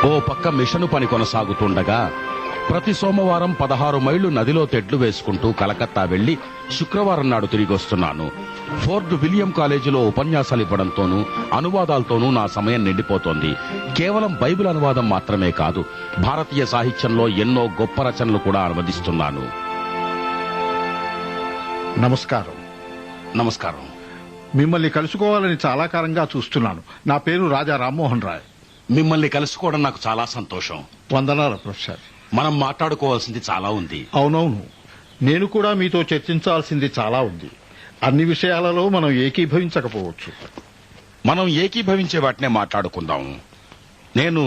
ఓ పక్క మిషను పని కొనసాగుతుండగా ప్రతి సోమవారం 16 మైళ్లు నదిలో తెడ్లు వేసుకుంటూ కలకత్తా వెళ్లి శుక్రవారం నాడు తిరిగి వస్తున్నాను. ఫోర్ట్ విలియం కాలేజీలో ఉపన్యాసాలు ఇవ్వడంతోనూ అనువాదాలతోనూ నా సమయం నిండిపోతోంది. కేవలం బైబిల్ అనువాదం మాత్రమే కాదు, భారతీయ సాహిత్యంలో ఎన్నో గొప్ప రచనలు కూడా అనువదిస్తున్నాను. నమస్కారం. నమస్కారం. మిమ్మల్ని కలుసుకోవాలని చాలా కాలంగా చూస్తున్నాను. నా పేరు రాజా రామ్మోహన్ రాయ్. మిమ్మల్ని కలుసుకోవడం నాకు చాలా సంతోషం. వందనాలు ప్రొఫెసర్. మనం మాట్లాడుకోవాల్సింది చాలా ఉంది. అవునవును, నేను కూడా మీతో చర్చించాల్సింది చాలా ఉంది. అన్ని విషయాలలో మనం ఏకీభవించకపోవచ్చు. మనం ఏకీభవించే వాటినే మాట్లాడుకుందాం. నేను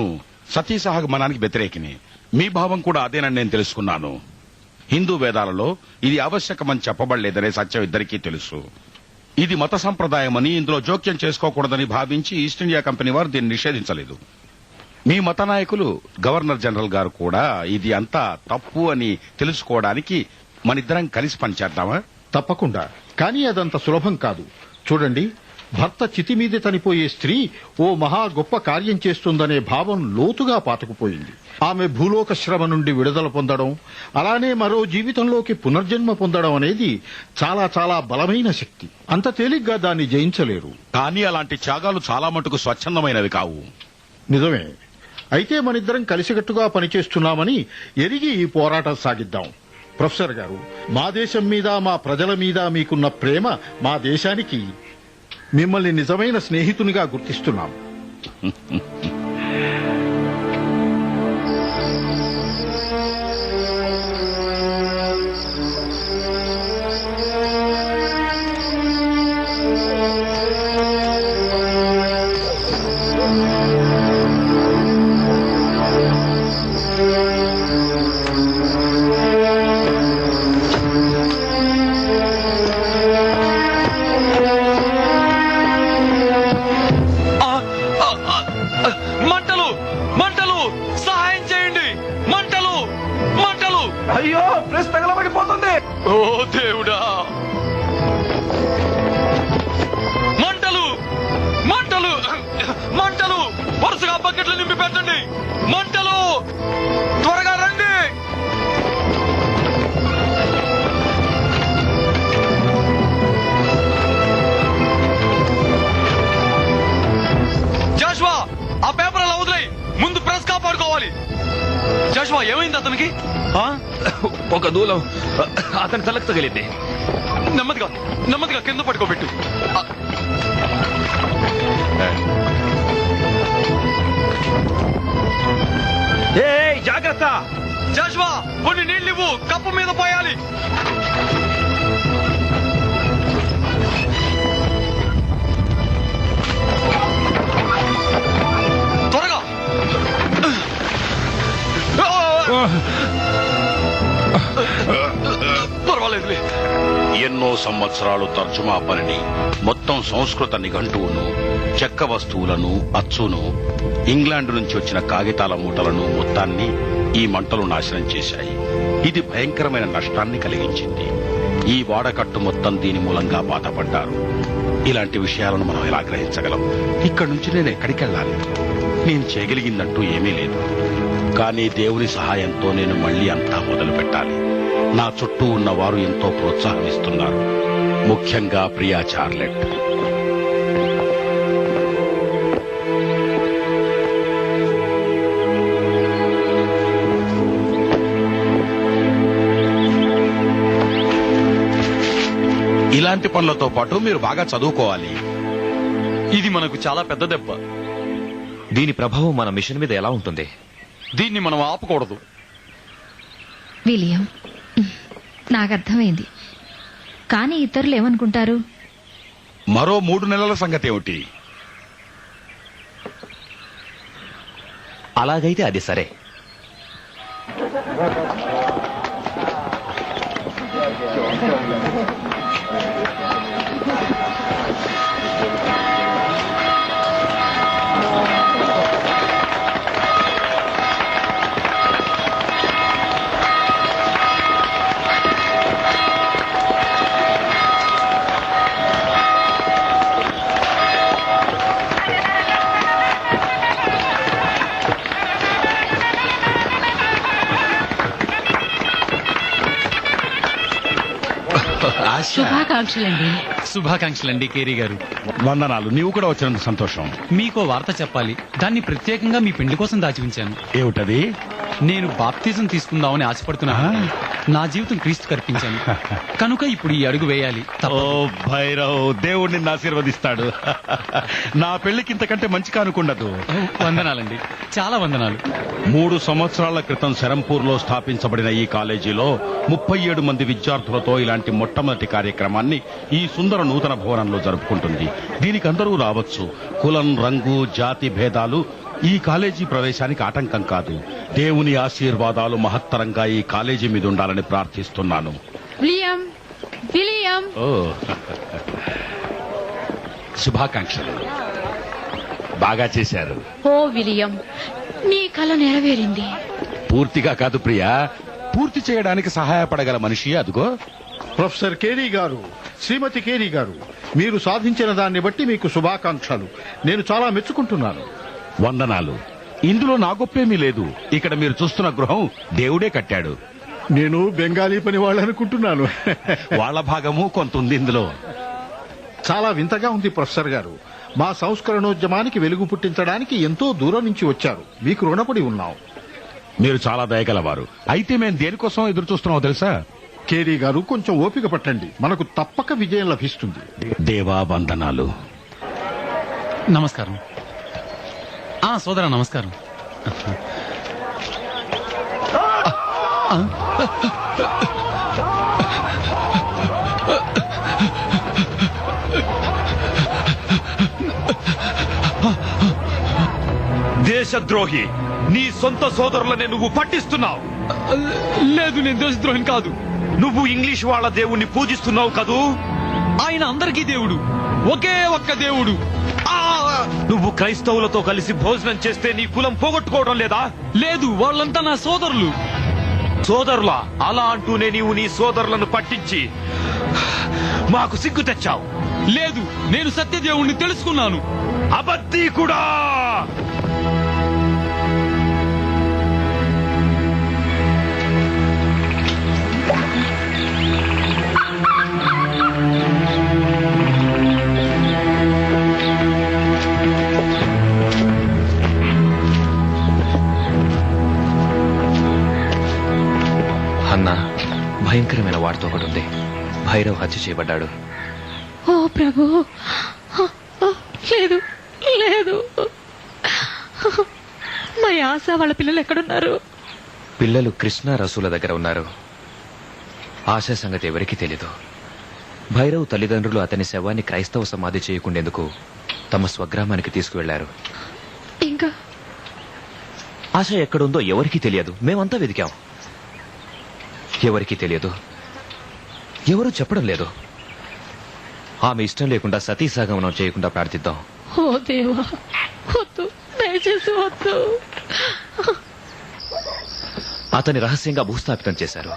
సతీ సహగమనానికి వ్యతిరేకిని. మీ భావం కూడా అదేనని నేను తెలుసుకున్నాను. హిందూ వేదాలలో ఇది ఆవశ్యకమని చెప్పబడలేదనే సత్యం ఇద్దరికీ తెలుసు. ఇది మత సంప్రదాయమని, ఇందులో జోక్యం చేసుకోకూడదని భావించి ఈస్ట్ ఇండియా కంపెనీ వారు దీన్ని నిషేధించలేదు. మీ మత నాయకులు గవర్నర్ జనరల్ గారు కూడా ఇది అంతా తప్పు అని తెలుసుకోవడానికి మనిద్దరం కలిసి పనిచేద్దామా? తప్పకుండా. కానీ అదంత సులభం కాదు. చూడండి, భర్త చితి మీద చనిపోయే స్త్రీ ఓ మహా గొప్ప కార్యం చేస్తుందనే భావం లోతుగా పాతుకుపోయింది. ఆమె భూలోక శ్రమ నుండి విడుదల పొందడం, అలానే మరో జీవితంలోకి పునర్జన్మ పొందడం అనేది చాలా చాలా బలమైన శక్తి. అంత తేలిగ్గా దాన్ని జయించలేరు. కానీ అలాంటి త్యాగాలు చాలా మటుకు స్వచ్ఛందమైనవి కావు. నిజమే. అయితే మనిద్దరం కలిసికట్టుగా పనిచేస్తున్నామని ఎరిగి ఈ పోరాటం సాగిద్దాం. ప్రొఫెసర్ గారు, మా దేశం మీద, మా ప్రజల మీద మీకున్న ప్రేమ మా దేశానికి మిమ్మల్ని నిజమైన స్నేహితునిగా గుర్తిస్తున్నాం. అయ్యో, ప్రెస్ తగలబడిపోతుంది. ఓ దేవుడా! మంటలు మంటలు మంటలు! వరుసగా బకెట్లు నింపి పెట్టండి. మంటలు! త్వరగా రండి. జాషువా, ఆ పేపర్ అలా వదిలేయ్. ముందు ప్రెస్ కాపాడుకోవాలి. జాషువా, ఏమైంది అతనికి? ఒక దూలం అతని తలకు తగిలింది. నెమ్మదిగా నెమ్మదిగా కింద పడుకోబెట్టు. జాగ్రత్త! జాషువా, కొన్ని నీళ్ళివ్వు. కప్పు మీద పోయాలి. త్వరగా! పర్వాలేదులే. ఎన్నో సంవత్సరాలు తర్జుమా పనిని, మొత్తం సంస్కృత నిఘంటువును, చెక్క వస్తువులను, అచ్చును, ఇంగ్లాండ్ నుంచి వచ్చిన కాగితాల మూటలను మొత్తాన్ని ఈ మంటలు నాశనం చేశాయి. ఇది భయంకరమైన నష్టాన్ని కలిగించింది. ఈ వాడకట్టు మొత్తం దీని మూలంగా బాధపడ్డారు. ఇలాంటి విషయాలను మనం ఎలా గ్రహించగలం? ఇక్కడి నుంచి నేను ఎక్కడికి వెళ్ళాలి? నేను చేయగలిగిందంటూ ఏమీ లేదు. కానీ దేవుని సహాయంతో నేను మళ్లీ అంతా మొదలు పెట్టాలి. నా చుట్టూ ఉన్నవారు ఎంతో ప్రోత్సాహమిస్తున్నారు, ముఖ్యంగా ప్రియా చార్లెట్. ఇలాంటి పనులతో పాటు మీరు బాగా చదువుకోవాలి. ఇది మనకు చాలా పెద్ద దెబ్బ. దీని ప్రభావం మన మిషన్ మీద ఎలా ఉంటుంది? దీన్ని మనం ఆపకూడదు. విలియం, నాకు అర్థమైంది. కానీ ఇతరులు ఏమనుకుంటారు? మరో 3 నెలల సంగతి ఏమిటి? అలాగైతే అది సరే. శుభాకాంక్షలండి. శుభాకాంక్షలండి కేరీ గారు. వందనాలు. నీవు కూడా వచ్చినందుకు సంతోషం. మీకో వార్త చెప్పాలి. దాన్ని ప్రత్యేకంగా మీ పెళ్లి కోసం దాచి ఉంచాను. ఏమిటది? నేను బాప్తిజం తీసుకుందామని ఆశపడుతున్నాను. నా జీవితం క్రీస్తుకు అర్పించాను కనుక ఇప్పుడు ఈ అడుగు వేయాలి. ఓ భైరవ్, దేవుడు నిన్ను ఆశీర్వదిస్తాడు. నా పెళ్లికి ఇంతకంటే మంచి కానుకుండదు. వందనాలండి, చాలా వందనాలు. 3 సంవత్సరాల క్రితం శరంపూర్లో స్థాపించబడిన ఈ కాలేజీలో 37 మంది విద్యార్థులతో ఇలాంటి మొట్టమొదటి కార్యక్రమాన్ని ఈ సుందర నూతన భవనంలో జరుపుకుంటుంది. దీనికి అందరూ రావచ్చు. కులం, రంగు, జాతి భేదాలు ఈ కాలేజీ ప్రవేశానికి ఆటంకం కాదు. దేవుని ఆశీర్వాదాలు మహత్తరంగా ఈ కాలేజీ మీద ఉండాలని ప్రార్థిస్తున్నాను. William, William. ఓ, శుభాకాంక్షలు. బాగా చేశారు. ఓ విలియం, నీ కల నెరవేరింది. పూర్తిగా కాదు ప్రియా, పూర్తి చేయడానికి సహాయపడగల మనిషి అదుగో. ప్రొఫెసర్ కేరీ గారు, శ్రీమతి కేరీ గారు, మీరు సాధించిన దాన్ని బట్టి మీకు శుభాకాంక్షలు. నేను చాలా మెచ్చుకుంటున్నాను. వందనాలు. ఇందులో నా గొప్పేమీ లేదు. ఇక్కడ మీరు చూస్తున్న గృహం దేవుడే కట్టాడు. నేను బెంగాలీ పని వాళ్ళు అనుకుంటున్నాను. వాళ్ళ భాగము కొంత ఉంది ఇందులో. చాలా వింతగా ఉంది ప్రొఫెసర్ గారు. మా సంస్కరణోద్యమానికి వెలుగు పుట్టించడానికి ఎంతో దూరం నుంచి వచ్చారు. మీకు రుణపడి ఉన్నాం. మీరు చాలా దయగలవారు. అయితే మేము దేనికోసం ఎదురు చూస్తున్నామో తెలుసా? కేరీ గారు, కొంచెం ఓపిక పట్టండి. మనకు తప్పక విజయం లభిస్తుంది. దేవా వందనాలు. నమస్కారం. సోదరా నమస్కారం. దేశద్రోహి, నీ సొంత సోదరులనే నువ్వు పట్టిస్తున్నావు. లేదు, నేను దేశద్రోహిని కాదు. నువ్వు ఇంగ్లీష్ వాళ్ళ దేవుణ్ణి పూజిస్తున్నావు కదూ. ఆయన అందరికీ దేవుడు, ఒకే ఒక్క దేవుడు. నువ్వు క్రైస్తవులతో కలిసి భోజనం చేస్తే నీ కులం పోగొట్టుకోవడం లేదా? లేదు, వాళ్ళంతా నా సోదరులు. సోదరులా? అలా అంటూనే నీవు నీ సోదరులను పట్టించి మాకు సిగ్గు తెచ్చావు. లేదు, నేను సత్యదేవుణ్ణి తెలుసుకున్నాను. అబద్ధీ కూడా. అన్నా, భయంకరమైన వార్త ఒకటి ఉంది. భైరవ్ హత్య చేయబడ్డాడు. ఓ ప్రభు, లేదు లేదు. మరి ఆశ వాళ్ళ పిల్లలు ఎక్కడున్నారు? పిల్లలు కృష్ణ రసూల దగ్గర ఉన్నారు. ఆశా సంగతి ఎవరికీ తెలీదు. భైరవ్ తల్లిదండ్రులు అతని శవాన్ని క్రైస్తవ సమాధి చేయకుండేందుకు తమ స్వగ్రామానికి తీసుకువెళ్లారు. ఇంకా ఆశ ఎక్కడుందో ఎవరికీ తెలియదు. మేమంతా వెతికాం, ఎవరికీ తెలియదు. ఎవరూ చెప్పడం లేదు. ఆమె ఇష్టం లేకుండా సతీసాగమనం చేయకుండా ప్రార్థిద్దాం. ఓ దేవా, వద్దు, దయచేసి వద్దు. అతని రహస్యంగా భూస్థాపితం చేశారు.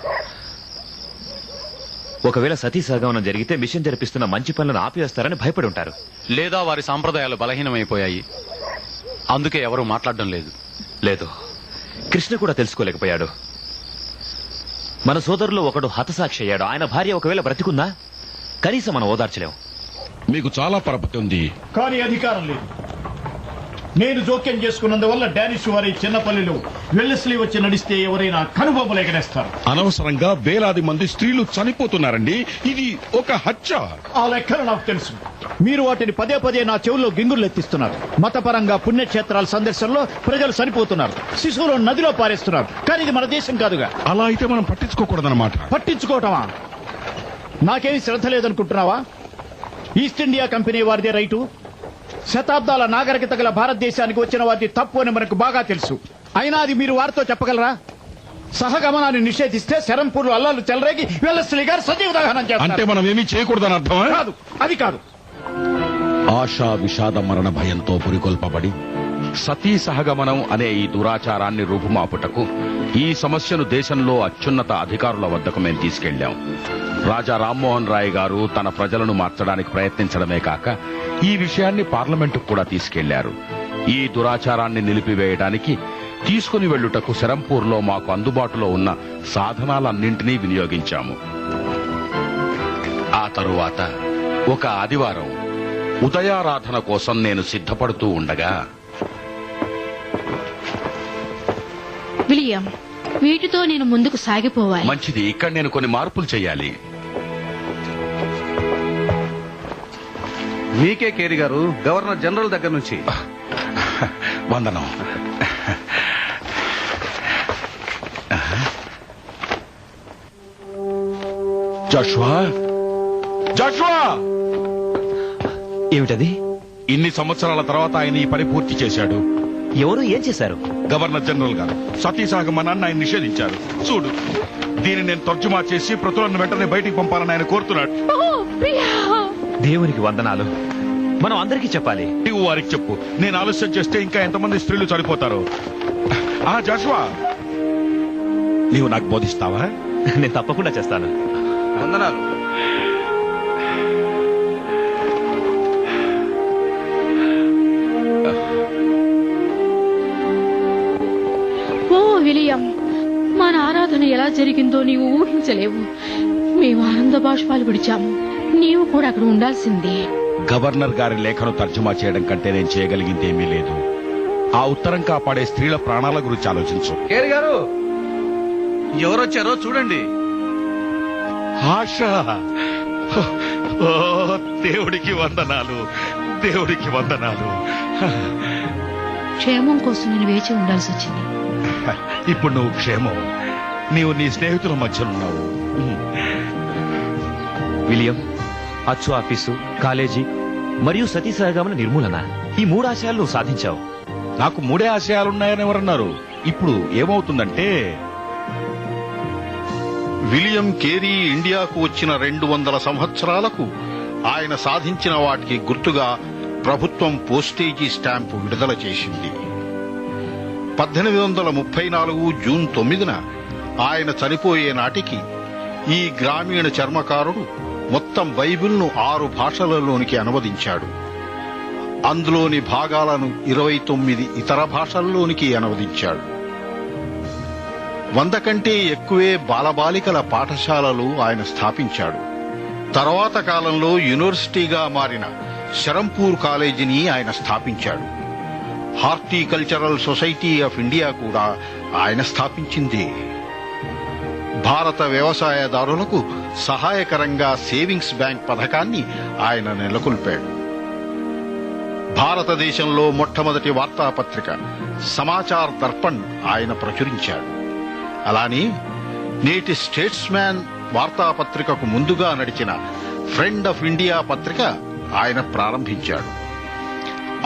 ఒకవేళ సతీసాగమనం జరిగితే మిషన్ జరిపిస్తున్న మంచి పనులను ఆపివేస్తారని భయపడి ఉంటారు. లేదా వారి సాంప్రదాయాలు బలహీనమైపోయాయి, అందుకే ఎవరూ మాట్లాడడం లేదు. లేదు, కృష్ణ కూడా తెలుసుకోలేకపోయాడు. మన సోదరులో ఒకడు హతసాక్షి అయ్యాడు. ఆయన భార్య ఒకవేళ బ్రతికుందా కనీసం మనం ఓదార్చలేం. మీకు చాలా పరపతి ఉంది, కానీ అధికారం లేదు. నేను జోక్యం చేసుకున్నందువల్ల డానిష్ వారి చిన్నపల్లిలో వెల్లెస్లీ వచ్చి నడిస్తే ఎవరైనా కనుబొమ్మలు ఎగరేస్తారు. అనవసరంగా వేలాది మంది స్త్రీలు చనిపోతున్నారండి. ఇది ఒక హత్య. ఆ లెక్కలు నాకు తెలుసు. మీరు వాటిని పదే పదే నా చెవుల్లో గింగులు ఎత్తిస్తున్నారు. మతపరంగా పుణ్యక్షేత్రాల సందర్శనలో ప్రజలు చనిపోతున్నారు, శిశువులను నదిలో పారేస్తున్నారు. కానీ ఇది మన దేశం కాదుగా. అలా అయితే మనం పట్టించుకోకూడదన్నమాట. పట్టించుకోవటమా? నాకేమి శ్రద్ధ లేదనుకుంటున్నావా? ఈస్ట్ ఇండియా కంపెనీ వారిదే రైటు. శతాబ్దాల నాగరికత గల భారతదేశానికి వచ్చిన వారిది తప్పు అని మనకు బాగా తెలుసు. అయినా అది మీరు వారితో చెప్పగలరా? సహగమనాన్ని నిషేధిస్తే శరంపూర్లు అల్లాలు చెలరేగి వెల్లస్లీ గారు సజీవ దహనం చేస్తారు. అంటే మనం ఏమీ చేయకూడదని అర్థం కాదు, అది కాదు. ఆశా విషాద మరణ భయంతో పురికొల్పబడి సతీ సహగమనం అనే ఈ దురాచారాన్ని రూపుమాపుటకు ఈ సమస్యను దేశంలో అత్యున్నత అధికారుల వద్దకు మేము తీసుకెళ్లాం. రాజా రామ్మోహన్ రాయ్ గారు తన ప్రజలను మార్చడానికి ప్రయత్నించడమే కాక ఈ విషయాన్ని పార్లమెంటుకు కూడా తీసుకెళ్లారు. ఈ దురాచారాన్ని నిలిపివేయడానికి తీసుకుని వెళ్లుటకు శరంపూర్లో మాకు అందుబాటులో ఉన్న సాధనాలన్నింటినీ వినియోగించాము. ఆ తరువాత ఒక ఆదివారం ఉదయారాధన కోసం నేను సిద్ధపడుతూ ఉండగా విలియం, వీటితో నేను ముందుకు సాగిపోవాలి. మంచిది. ఇక్కడ నేను కొన్ని మార్పులు చేయాలి. మీకే కేరి గారు, గవర్నర్ జనరల్ దగ్గర నుంచి. వందనం. జాషువా, జాషువా! ఏమిటది? ఇన్ని సంవత్సరాల తర్వాత ఆయన ఈ పని పూర్తి చేశాడు. ఎవరు ఏం చేశారు? గవర్నర్ జనరల్ గారు సతీసాగమనాన్ని ఆయన నిషేధించారు. చూడు, దీన్ని నేను తర్జుమా చేసి ప్రతులను వెంటనే బయటికి పంపాలని ఆయన కోరుతున్నాడు. దేవునికి వందనాలు. మనం అందరికీ చెప్పాలి. నీవు వారికి చెప్పు. నేను ఆలస్యం చేస్తే ఇంకా ఎంతమంది స్త్రీలు చనిపోతారు. జాషువా, నీవు నాకు బోధిస్తావా? నేను తప్పకుండా చేస్తాను. వందనాలు. ఓ విలియం, మన ఆరాధన ఎలా జరిగిందో నీవు ఊహించలేవు. మేము ఆనంద బాష్పాలు విడిచాము. నీవు కూడా అక్కడ ఉండాల్సిందే. గవర్నర్ గారి లేఖను తర్జుమా చేయడం కంటే నేను చేయగలిగింది ఏమీ లేదు. ఆ ఉత్తరం కాపాడే స్త్రీల ప్రాణాల గురించి ఆలోచించు. కేరి గారు, ఎవరొచ్చారో చూడండి. ఆశ! ఓ దేవుడికి వందనాలు, దేవుడికి వందనాలు. క్షేమం కోసం నేను వేచి ఉండాల్సి వచ్చింది. ఇప్పుడు నువ్వు క్షేమం. నీవు నీ స్నేహితుల మధ్యనున్నావు. విలియం, అచ్చు ఆఫీసు, కాలేజీ మరియు సతీ సహగమన నిర్మూలన, ఈ 3 ఆశయాలు నువ్వు సాధించావు. నాకు 3 ఆశయాలున్నాయని ఎవరన్నారు? ఇప్పుడు ఏమవుతుందంటే, విలియం కేరీ ఇండియాకు వచ్చిన 200 సంవత్సరాలకు ఆయన సాధించిన వాటికి గుర్తుగా ప్రభుత్వం పోస్టేజీ స్టాంపు విడుదల చేసింది. 1834 జూన్ 9న ఆయన చనిపోయే నాటికి ఈ గ్రామీణ చర్మకారుడు మొత్తం బైబిల్ను 6 భాషలలోనికి అనువదించాడు. అందులోని భాగాలను 29 ఇతర భాషల్లోనికి అనువదించాడు. 100 కంటే ఎక్కువే బాలబాలికల పాఠశాలలు ఆయన స్థాపించాడు. తర్వాత కాలంలో యూనివర్సిటీగా మారిన శరంపూర్ కాలేజీని ఆయన స్థాపించాడు. హార్టికల్చరల్ సొసైటీ ఆఫ్ ఇండియా కూడా ఆయన స్థాపించింది. భారత వ్యవసాయదారులకు సహాయకరంగా సేవింగ్స్ బ్యాంక్ పథకాన్ని ఆయన నెలకొల్పాడు. భారతదేశంలో మొట్టమొదటి వార్తాపత్రిక సమాచార్ దర్పణ్ ఆయన ప్రచురించాడు. అలానే నేటి స్టేట్స్మ్యాన్ వార్తాపత్రికకు ముందుగా నడిచిన ఫ్రెండ్ ఆఫ్ ఇండియా పత్రిక ఆయన ప్రారంభించాడు.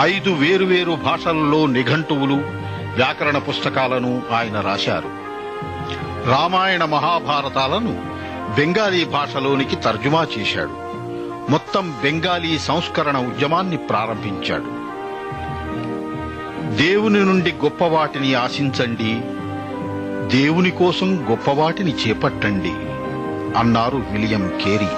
5 వేరువేరు భాషల్లో నిఘంటువులు, వ్యాకరణ పుస్తకాలను ఆయన రాశారు. రామాయణ మహాభారతాలను బెంగాలీ భాషలోనికి తర్జుమా చేశాడు. మొత్తం బెంగాలీ సంస్కరణ ఉద్యమాన్ని ప్రారంభించాడు. దేవుని నుండి గొప్పవాటిని ఆశించండి, దేవుని కోసం గొప్పవాటిని చేపట్టండి అన్నారు విలియం కేరీ.